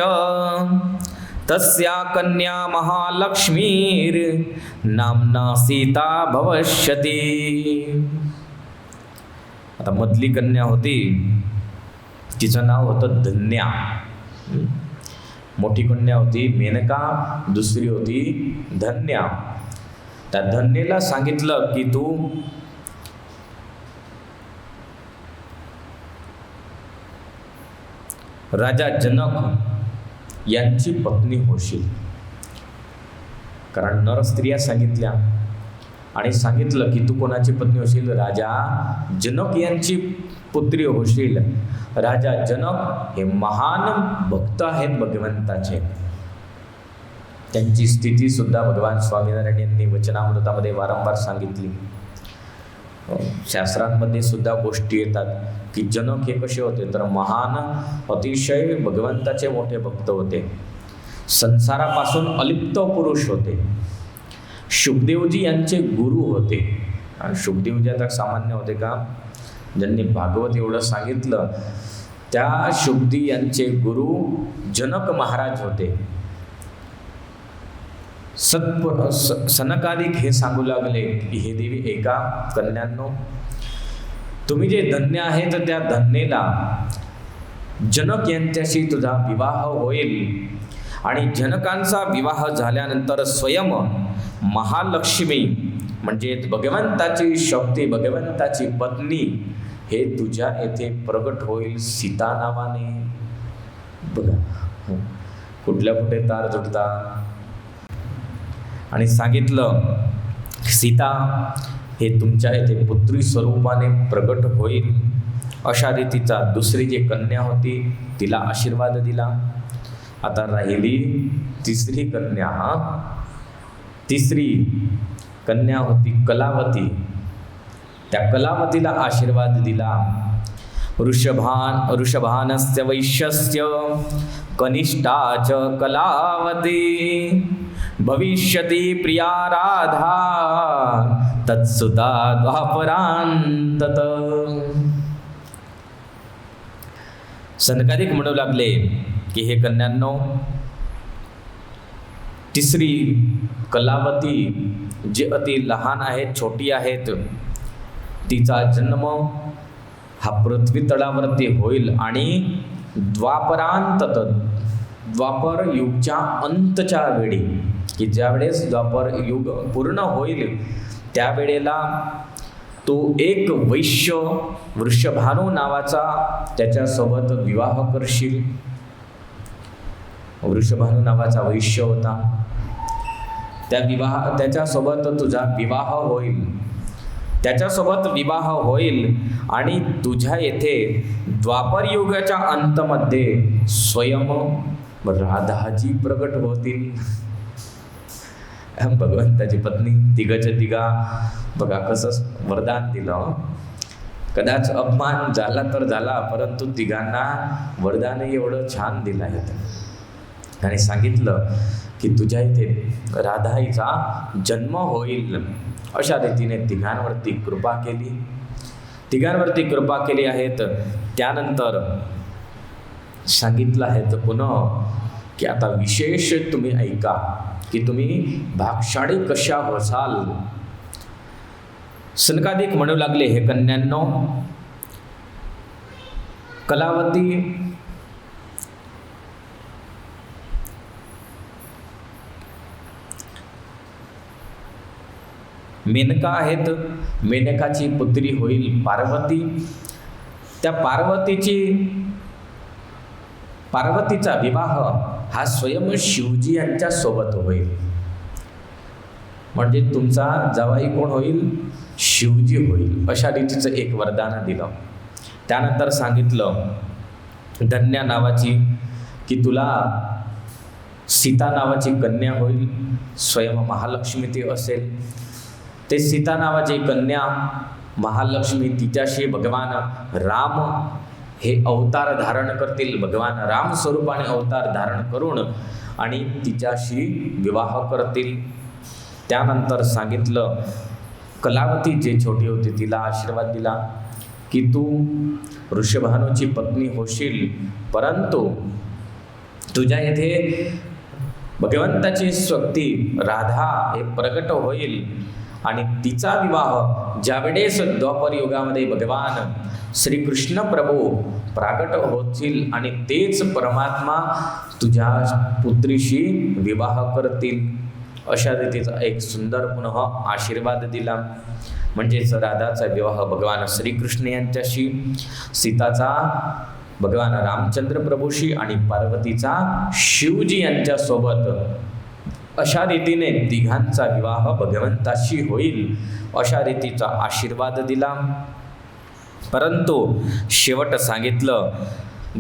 तस्या कन्या महालक्ष्मीर नामना सीता भविष्यति. आता मधली कन्या होती तिचं नाव होतं धन्या. मोठी कन्या होती मेनका, दुसरी होती धन्या. त्या धन्येला सांगितलं की तू राजा जनक यांची पत्नी होशील. कारण नरस्त्रिया सांगितल्या आणि सांगितलं की तू कोणाची पत्नी होशील? राजा जनक यांची पुत्री होशील. राजा जनक हे महान भक्त आहेत भगवंताचे. त्यांची स्थिती सुद्धा भगवान स्वामीनारायण यांनी वचनामृतामध्ये वारंवार सांगितली. शास्त्रांमध्ये सुद्धा गोष्टी येतात की जनक हे कसे होते, तर महान अतिशय भगवंताचे मोठे भक्त होते. संसारापासून अलिप्त पुरुष होते. शुकदेवजी यांचे गुरु होते. आणि शुकदेवजी आता सामान्य होते का? ज्यांनी भागवत एवढं सांगितलं त्या शुकदी यांचे गुरु जनक महाराज होते. सनकादिक हे सांगू लागले की हे देवी एका कन्यांनो, तुम्ही जे धन्य आहेत त्या धन्येला जनक यांच्याशी तुझा विवाह होईल आणि जनकांचा विवाह झाल्यानंतर स्वयं महालक्ष्मी म्हणजे भगवंताची शक्ती, भगवंताची पत्नी हे तुझ्या येथे प्रगट होईल सीता नावाने. बघा कुठल्या कुठे तार जुडता. आणि सांगितलं सीता हे तुमच्या येथे पुत्री स्वरूपाने प्रगट होईल. अशा रीतीचा दुसरी जी कन्या होती तिला आशीर्वाद दिला. आता राहिली तिसरी कन्या. तिसरी कन्या होती कलावती. त्या कलावतीला आशीर्वाद दिला. ऋषभानस्य वैश्यस्य कनिष्ठा च कलावती भविष्यति प्रिया राधा तत्सुता द्वापरांतत. सनकादिक म्हणू लागले की हे कन्यांनो, तिसरी कलावती जी अति लहान आहेत, छोटी आहेत, तिचा जन्म हा पृथ्वी तळावरती होईल आणि द्वापरांतत द्वापर युगच्या अंतच्या वेळी की ज्यावेळेस द्वापर युग पूर्ण होईल त्यावेळेला तो एक वैश्य वृषभानु नावाचा त्याच्यासोबत विवाह करशील. वृषभानु नावाचा वैश्य होता. त्याच्यासोबत तुझा विवाह होईल. त्याच्यासोबत विवाह होईल आणि तुझ्या येथे द्वापर युगाच्या अंतमध्ये स्वयं राधाजी प्रगट होतील. भगवंताची पत्नी तिघच्या तिघा. बघा कसं वरदान दिलं. कदाच अपमान झाला तर झाला, परंतु तिघांना वरदान एवढं छान दिलं आहे. आणि सांगितलं की तुझ्या इथे राधाईचा जन्म होईल. अशा रीतीने तिघांवरती कृपा केली. तिघांवरती कृपा केली आहेत. त्यानंतर सांगितलं आहे तर पुन्हा की आता विशेष तुम्ही ऐका की तुम्ही भागशाळी कशा होसाल. सनकादिक म्हणू लागले हे कन्यांनो, कलावती मेनका आहेत. मेनकाची पुत्री होईल पार्वती. त्या पार्वतीचा विवाह हा स्वयं शिवजी यांच्या सोबत होईल. म्हणजे तुमचा जावाई कोण होईल? शिवजी होईल. अशा रीतीचं एक वरदान दिलं. त्यानंतर सांगितलं धन्या नावाची की तुला सीता नावाची कन्या होईल. स्वयं महालक्ष्मी ती असेल. ते सीता नावाची कन्या महालक्ष्मी तिच्याशी भगवान राम हे अवतार धारण करतील. भगवान राम स्वरूपाने अवतार धारण करून आणि तिच्याशी विवाह करतील. त्यानंतर सांगितलं कलावती जे छोटी होती तिला आशीर्वाद दिला की तू ऋषभानूची पत्नी होशील, परंतु तुझ्या येथे भगवंताची शक्ती राधा हे प्रकट होईल आणि तिचा विवाह ज्यावेळेस द्वापर युगामध्ये भगवान श्रीकृष्ण प्रभू प्रागट होतील आणि तेच परमात्मा तुझ्या पुत्रीशी विवाह करतील. अशा रीतीचा एक सुंदर पुन्हा आशीर्वाद दिला. म्हणजेच राधाचा विवाह भगवान श्रीकृष्ण यांच्याशी, सीताचा भगवान रामचंद्र प्रभूशी आणि पार्वतीचा शिवजी यांच्यासोबत. अशा रीतीने तिघांचा विवाह भगवंताशी होईल अशा रीतीचा आशीर्वाद दिला. परंतु शेवट सांगितलं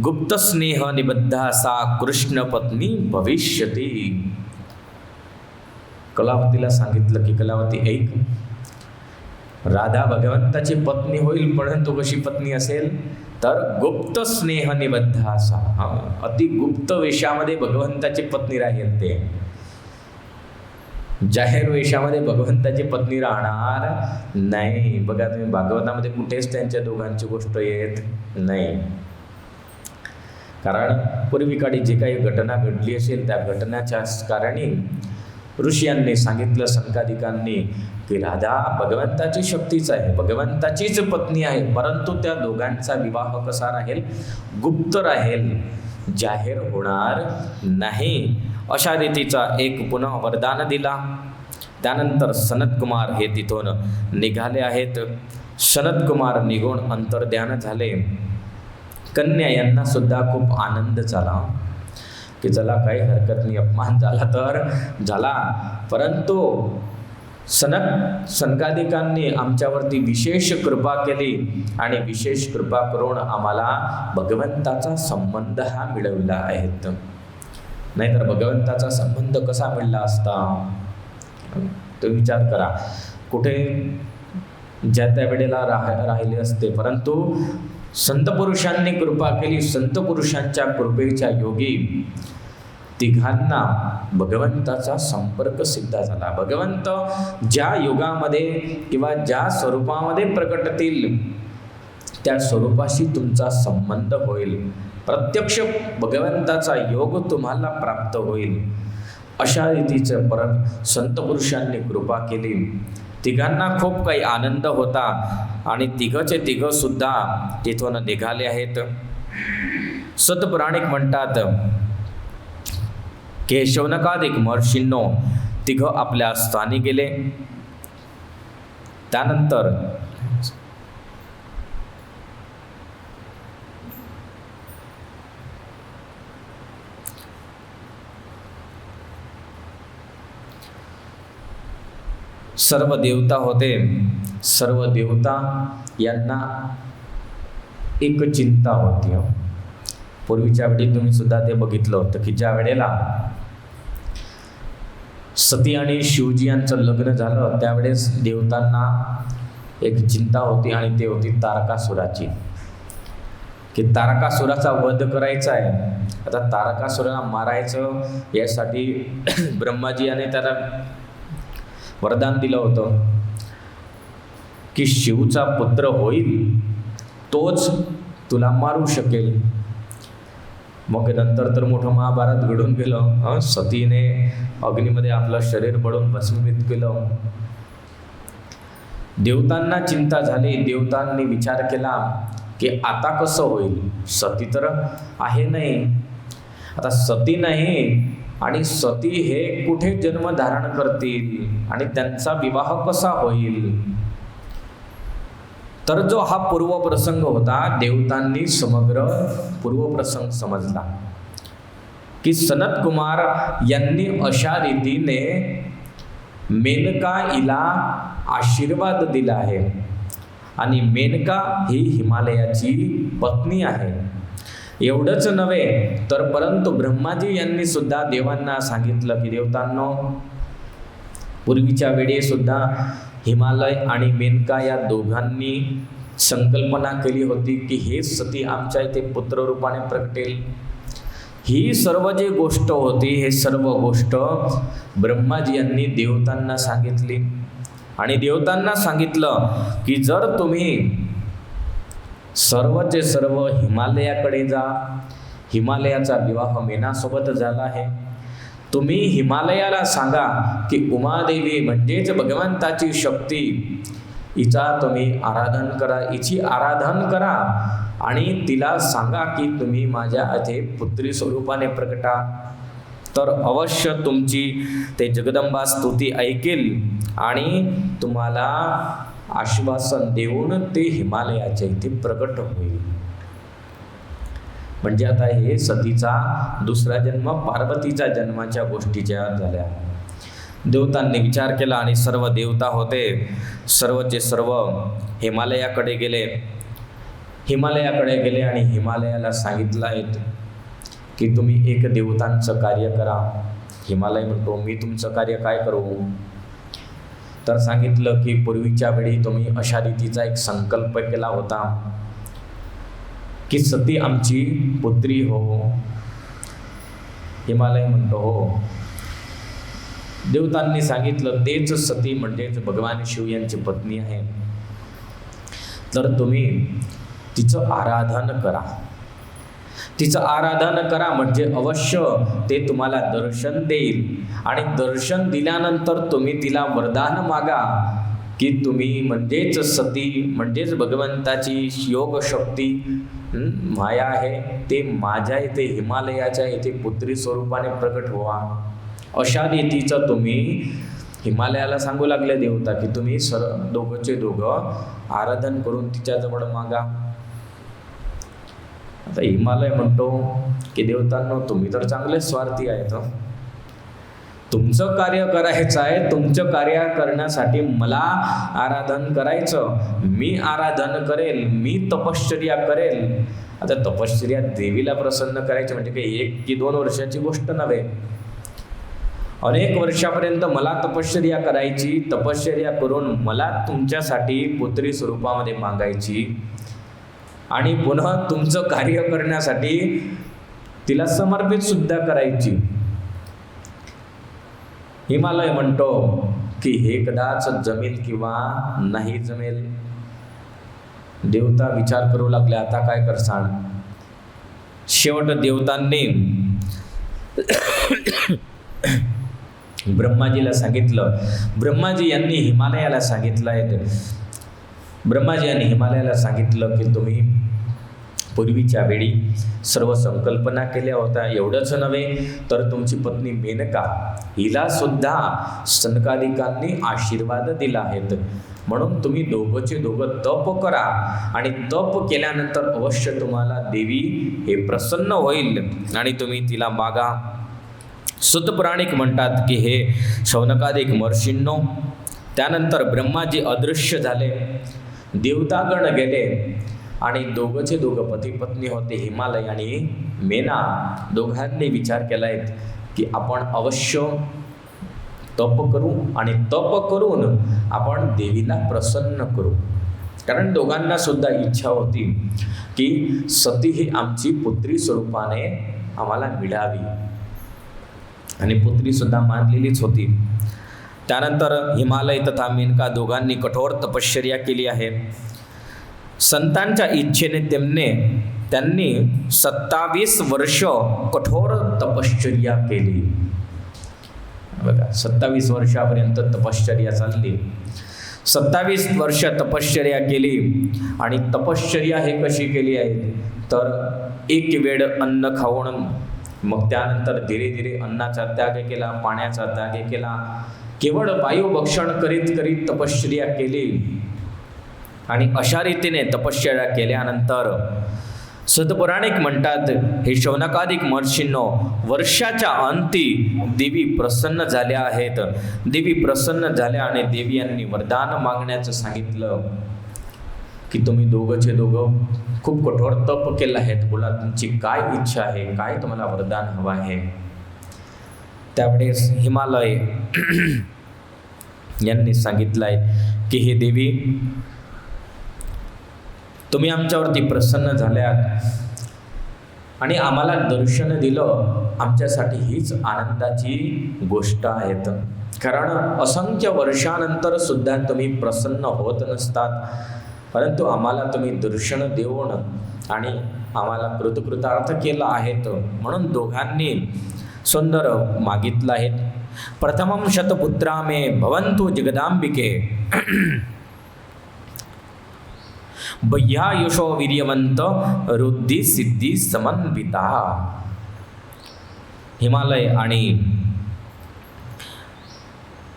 गुप्त स्नेह निबद्धा सा कृष्ण पत्नी भविष्यती. कलावतीला सांगितलं की कलावती ऐक, राधा भगवंताची पत्नी होईल, परंतु कशी पत्नी असेल? तर गुप्त स्नेह निबद्ध असा, अति गुप्त वेशामध्ये भगवंताची पत्नी राहील. ते जाहीर वेशामध्ये भगवंताची पत्नी राहणार नाही. बघा तुम्ही भागवतामध्ये कुठेच त्यांच्या दोघांची गोष्ट येत नाही. कारण पूर्वी काळी जी काही घटना घडली असेल त्या घटनाच्या कारणी ऋषियांनी सांगितलं, संकादिकांनी, की राधा भगवंताची शक्तीच आहे, भगवंताचीच पत्नी आहे, परंतु त्या दोघांचा विवाह कसा राहील? गुप्त राहील, जाहीर होणार नाही. अशा रीतीचा एक पुन्हा वरदान दिला. त्यानंतर सनतकुमार हे तिथून निघाले आहेत. सनतकुमार निघून अंतर्ध्यान झाले. कन्या यांना सुद्धा खूप आनंद झाला की चला काही हरकत नाही, अपमान झाला तर झाला, परंतु सनकादिकांनी आमच्यावरती विशेष कृपा केली आणि विशेष कृपा करून आम्हाला भगवंताचा संबंध हा मिळवला आहे. नाहीतर भगवंताचा संबंध कसा मिळला असता? तो विचार करा. कुठे ज्या त्या वेळेला राहिले असते, परंतु संत पुरुषांनी कृपा केली. संत पुरुषांच्या कृपेच्या योगी तिघांना भगवंताचा संपर्क सिद्ध झाला. भगवंत ज्या युगामध्ये किंवा ज्या स्वरूपामध्ये प्रकटतील त्या स्वरूपाशी तुमचा संबंध होईल. प्रत्यक्ष भगवंताचा योग तुम्हाला प्राप्त होईल. अशा रीतीचं परत संत पुरुषांनी कृपा केली. तिघांना खूप काही आनंद होता आणि तिघचे तिघ सुद्धा तिथून निघाले आहेत. सतपुराणिक म्हणतात की शौनकादिक महर्षींनो तिघ आपल्या स्थानी गेले. त्यानंतर सर्व देवता होते. सर्व देवता यांना एक चिंता होती. पूर्वीच्या वेळी तुम्ही सुद्धा ते बघितलं होतं की ज्या वेळेला सती आणि शिवजी यांचं लग्न झालं त्यावेळेस देवतांना एक चिंता होती आणि ते होती तारकासुराची, की तारकासुराचा वध करायचा आहे. आता तारकासुराला मारायचं यासाठी ब्रह्माजी याने त्याला वरदान दिलं होतं की शिवचा पुत्र होईल तोच तुला मारू शकेल. मग नंतर तर मोठं महाभारत घडून गेलं. सतीने अग्नीमध्ये आपलं शरीर पडून भस्मीभूत केलं. देवतांना चिंता झाली. देवतांनी विचार केला की आता कसं होईल? सती तर आहे नाही, आता सती नाही आणि सती हे कुठे जन्म धारण करतील आणि त्यांचा विवाह कसा होईल? तर जो हा पूर्वप्रसंग होता, देवतांनी समग्र पूर्वप्रसंग समजला की सनतकुमार यांनी अशा रीतीने मेनका हिला आशीर्वाद दिला आहे आणि मेनका ही हिमालयाची पत्नी आहे. एवढंच नव्हे तर परंतु ब्रह्माजी यांनी सुद्धा देवांना सांगितलं की देवतांनो, पूर्वीच्या वेळी सुद्धा हिमालय आणि मेनका या दोघांनी संकल्पना केली होती की हे सती आमच्या इथे पुत्ररूपाने प्रगटेल. ही सर्व जी गोष्ट होती, हे सर्व गोष्ट ब्रह्माजी यांनी देवतांना सांगितली आणि देवतांना सांगितलं की जर तुम्ही सर्वचे सर्व हिमालयाकडे जा, हिमालयाचा विवाह मेनासोबत झाला आहे, तुम्ही हिमालयाला सांगा की उमादेवी म्हणजेच भगवंताची शक्ती, हिचा तुम्ही आराधन करा, हिची आराधन करा आणि तिला सांगा की तुम्ही माझ्या इथे पुत्री स्वरूपाने प्रकटा, तर अवश्य तुमची ते जगदंबा स्तुती ऐकेल आणि तुम्हाला आश्वासन देऊन ते हिमालयाच्या इथे प्रकट होईल. म्हणजे आता हे सतीचा दुसरा जन्म पार्वतीच्या जन्माच्या गोष्टीच्या झाल्या. देवतांनी विचार केला आणि सर्व देवता होते, सर्वचे सर्व हिमालयाकडे गेले. हिमालयाकडे गेले आणि हिमालयाला सांगितलं आहे की तुम्ही एक देवतांचं कार्य करा. हिमालय म्हणतो मी तुमचं कार्य काय करू? तर सांगितलं की पूर्वीच्या वेळी तुम्ही अशा रीतीचा एक संकल्प केला होता की सती आमची पुत्री हो. हिमालय म्हणतो हो. देवतांनी सांगितलं तेच सती म्हणजेच भगवान शिव यांची पत्नी आहे, तर तुम्ही तिचं आराधन करा. तिचं आराधन करा म्हणजे अवश्य ते तुम्हाला दर्शन देईल. आणि दर्शन दिल्यानंतर तुम्ही तिला वरदान मागा की तुम्ही म्हणजेच सती म्हणजेच भगवंताची योग शक्ती माया आहे, ते माझ्या इथे हिमालयाच्या इथे पुत्री स्वरूपाने प्रकट व्हा. अशा रीतीचं तुम्ही हिमालयाला सांगू लागले देवता की तुम्ही दोघंचे दोघं आराधन करून तिच्याजवळ मागा. आता हिमालय म्हणतो की देवतांनो, तुम्ही तर चांगले स्वार्थी आहेत. तुमचं कार्य करायचं आहे, तुमचं कार्य करण्यासाठी मला आराधन करायचं, मी आराधन करेल, मी तपश्चर्या करेल. आता तपश्चर्या देवीला प्रसन्न करायची म्हणजे काही 1 की 2 वर्षाची गोष्ट नव्हे. अनेक वर्षापर्यंत मला तपश्चर्या करायची, तपश्चर्या करून मला तुमच्यासाठी पुत्री स्वरूपामध्ये मागायची आणि पुन्हा तुमचं कार्य करण्यासाठी तिला समर्पित सुद्धा करायची. हिमालय म्हणतो की हे कदाच जमेल किंवा नाही जमेल. देवता विचार करू लागले, आता काय करसाल. शेवट देवतांनी ब्रह्माजीला सांगितलं. ब्रह्माजी यांनी हिमालयाला सांगितलं की तुम्ही पूर्वीच्या वेळी सर्व संकल्पना केल्या होत्या. एवढंच नव्हे तर तुमची पत्नी मेनका हिला सुद्धा सनकादिकांनी आशीर्वाद दिला आहेत. म्हणून तुम्ही दोघंचे दोघं तप करा आणि तप केल्यानंतर अवश्य तुम्हाला देवी हे प्रसन्न होईल आणि तुम्ही तिला मागा. सुतपुराणिक म्हणतात की हे शौनकादिक महर्षींनो, त्यानंतर ब्रह्माजी अदृश्य झाले, देवतागण गेले आणि दोघंचे दोघं पती पत्नी होते हिमालय आणि मेना. दोघांनी विचार केलाय की आपण अवश्य तप करू आणि तप करून आपण देवीला प्रसन्न करू. कारण दोघांना सुद्धा इच्छा होती की सती ही आमची पुत्री स्वरूपाने आम्हाला मिळावी आणि पुत्री सुद्धा मानलेलीच होती. त्यानंतर हिमालय तथा मेनका दोघांनी कठोर तपश्चर्या केली आहे. संतांच्या इच्छेने त्यांनी 27 वर्ष कठोर तपश्चर्या केली. बघा, 27 वर्षापर्यंत तपश्चर्या चालली. 27 वर्ष तपश्चर्या केली. आणि तपश्चर्या हे कशी केली आहे तर एक वेळ अन्न खाऊन मग त्यानंतर धीरे धीरे अन्नाचा त्याग केला, पाण्याचा त्याग केला, केवळ वायुभक्षण करीत करीत तपश्चर्या केली. आणि अशा रीतीने तपश्चर्या केल्यानंतर सदपुराणिक म्हणतात, हे शौनकादिक महर्षींनो, वर्षाच्या अंती देवी प्रसन्न झाल्या आहेत. देवी प्रसन्न झाल्या आणि देवी यांनी वरदान मागण्याचं सांगितलं की तुम्ही दोघंचे दोघं खूप कठोर तप केलं आहे, बोला तुमची काय इच्छा आहे, काय तुम्हाला वरदान हवं आहे. त्यावेळेस हिमालय यांनी सांगितलंय की हे देवी, तुम्ही आमच्यावरती प्रसन्न झाल्यात आणि आम्हाला दर्शन दिलं, आमच्यासाठी हीच आनंदाची गोष्ट आहे. कारण असंख्य वर्षानंतर सुद्धा तुम्ही प्रसन्न होत नसतात, परंतु आम्हाला तुम्ही दर्शन देऊन आणि आम्हाला कृतकृतार्थ केला आहे. म्हणून दोघांनी सुंदर मागितलं आहे. प्रथमं शतपुत्रा मे भवन्तु जगदांबिके बह्यायुषो वीर्यवंत रुद्धी सिद्धी समन्विता. हिमालय आणि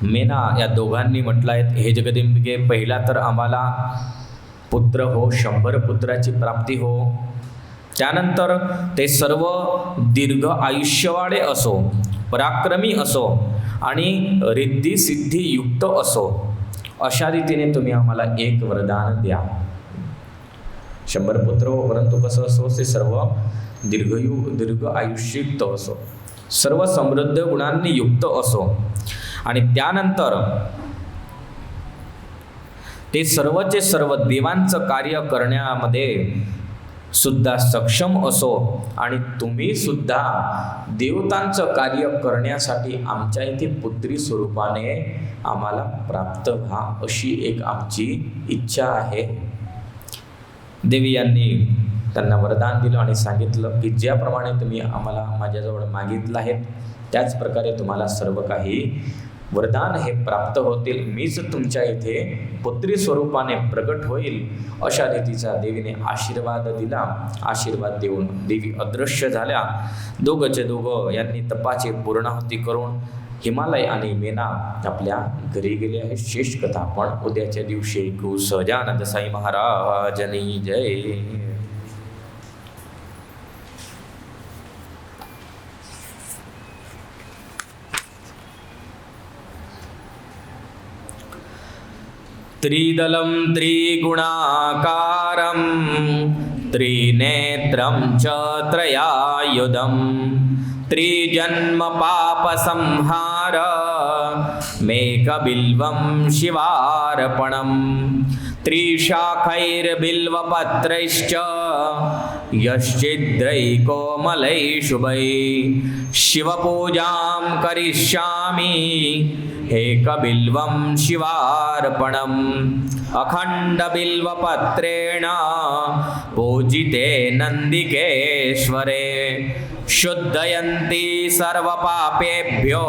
मेना या दोघांनी म्हटलं आहे, हे जगदंबिके, पहिला तर आम्हाला पुत्र हो, 100 पुत्राची प्राप्ती हो. त्यानंतर ते सर्व दीर्घ आयुष्यवाळे असो, पराक्रमी असो आणि रिद्धी सिद्धी युक्त असो, अशा रीतीने तुम्ही आम्हाला एक वरदान द्या. 100 पुत्र हो, परंतु कसं असो, ते सर्व दीर्घ आयुष्ययुक्त असो, सर्व समृद्ध गुणांनी युक्त असो. आणि त्यानंतर ते सर्वचे सर्व देवांचं कार्य करण्यामध्ये सुद्धा सक्षम असो आणि तुम्ही सुद्धा देवतांचं कार्य करण्यासाठी आमच्या इथे पुत्री स्वरूपाने आम्हाला प्राप्त व्हा, अशी एक आमची इच्छा आहे. देवी यांनी त्यांना वरदान दिलं आणि सांगितलं की ज्याप्रमाणे तुम्ही आम्हाला माझ्याजवळ मागितलं आहे त्याच प्रकारे तुम्हाला सर्व काही वरदान हे प्राप्त होतील. मीच तुमच्या इथे पुत्री स्वरूपाने प्रकट होईल, अशा रीतीचा देवीने आशीर्वाद दिला. आशीर्वाद देऊन देवी अदृश्य झाल्या. दोघंचे दोघं यांनी तपाची पूर्णाहुती करून हिमालय आणि मेना आपल्या घरी गेले आहे. शेष कथा आपण उद्याच्या दिवशी ऐकू. सहजानंद साई महाराजनी जय. त्रिदलं त्रिगुणाकारं त्रिनेत्रं च त्रयायुधं त्रिजन्म पापसंहार मेकबिल्वं शिवार्पणं त्रिशाखैर्बिल्वपत्रैश्च यश्चिद्रैकोमलै शुभै शिवपूजां करिष्यामि एकबिल्वं शिवार्पणम् अखण्डबिल्वपत्रेण पूजिते नन्दिकेश्वरे शुद्धयन्ति सर्वपापेभ्यो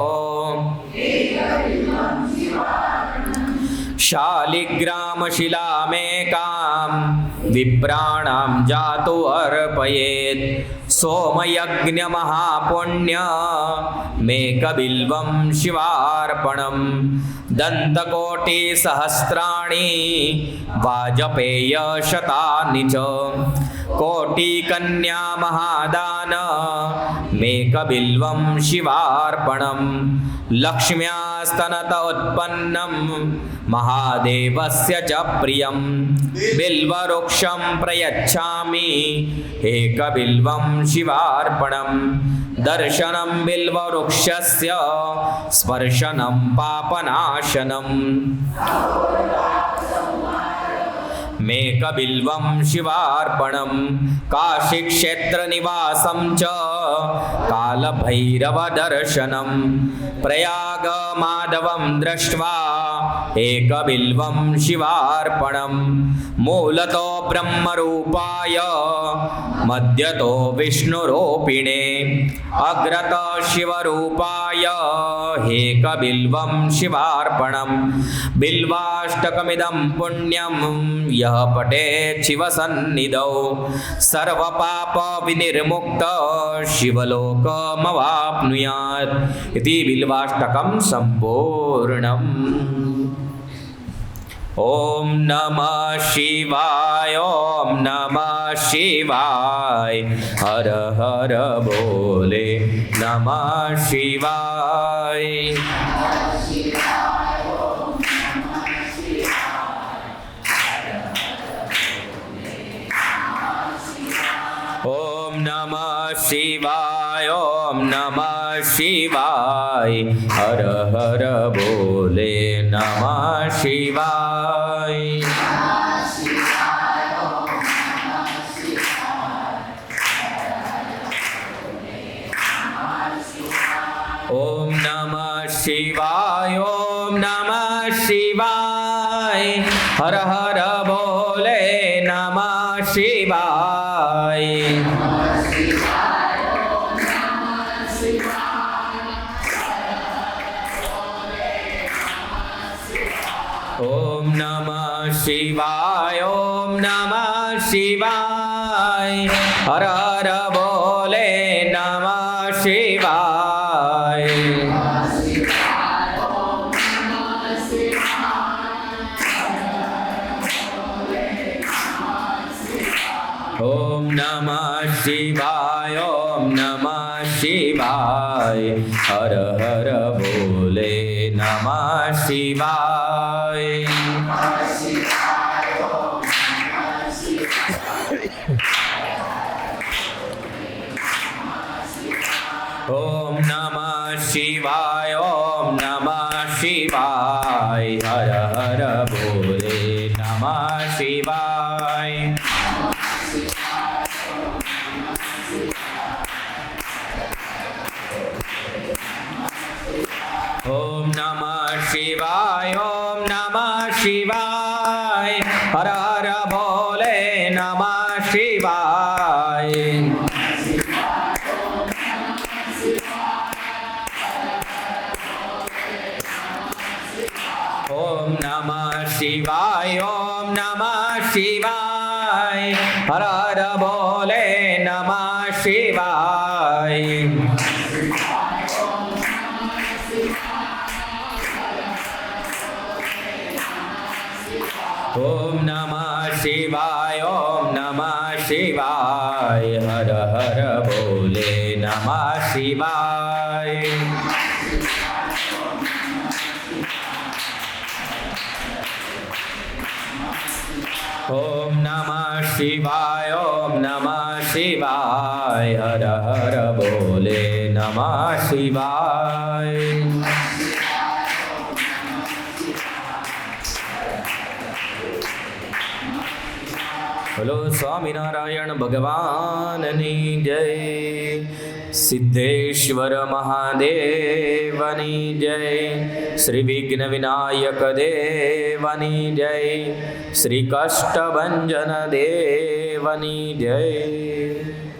शालिग्रामशिलामेकां विप्राणां जातु अर्पयेत् सोमयज्ञमहापुण्यमेकबिल्वं शिवार्पणं दन्तकोटिसहस्राणि वाजपेयशतानि च कोटिकन्या महादान मेकबिल्वं शिवार्पणं लक्ष्म्यास्तनत उत्पन्नं महादेवस्य च प्रियं बिल्ववृक्षं प्रयच्छामि एकबिल्वं शिवार्पणं दर्शनं बिल्ववृक्षस्य स्पर्शनं पापनाशनम् मेकबिल्वं शिवार्पणं काशीक्षेत्रनिवासं च कालभैरवदर्शनं प्रयागमाधवं दृष्ट्वा एकबिल्वं शिवार्पणं मूलतो ब्रह्मरूपाय मध्यतो विष्णुरूपिणे अग्रतो शिवरूपाय एकबिल्वं शिवार्पणं बिल्वाष्टकमिदं पुण्यं यः पठेत् शिवसन्निधौ सर्वपाप विनिर्मुक्त शिवलोकमवाप्नुयात् इति बिल्वाष्टकं सम्पूर्णम्. ओम नमः शिवाय, ओम नमः शिवाय, हर हर बोले नमः शिवाय. ओम नमः शिवाय, ओम नमः शिवाय, हर हर बोले नमः शिवाय. ओम नमः शिवाय, ओम नमः शिवाय, हर हर बोले नमः शिवाय. ओम नमः शिवाय, ओम नमः शिवाय, हर हर बोले नमः शिवाय. ओम नमः शिवाय, ओम नमः शिवाय, हर हर बोले नमः शिवाय. ओम नमः शिवाय, ओम नमः शिवाय, हर हर बोले नमः शिवाय. शिवाय ओम नमः शिवाय हर हर भोले नमः शिवाय ओम नमः शिवाय ओम नमः शिवाय हर हर भोले नमः शिवाय ओम नमः शिवाय ओम नमः शिवाय हर हर भोले नमः शिवाय ओम नमः शिवाय ओम नमः शिवाय हर हर भोले नमः शिवाय बोलो स्वामीनारायण भगवाननी जय सिद्धेश्वर महादेवनी जय श्री विघ्न विनायक देवनी जय श्री कष्टभंजन देवनी जय।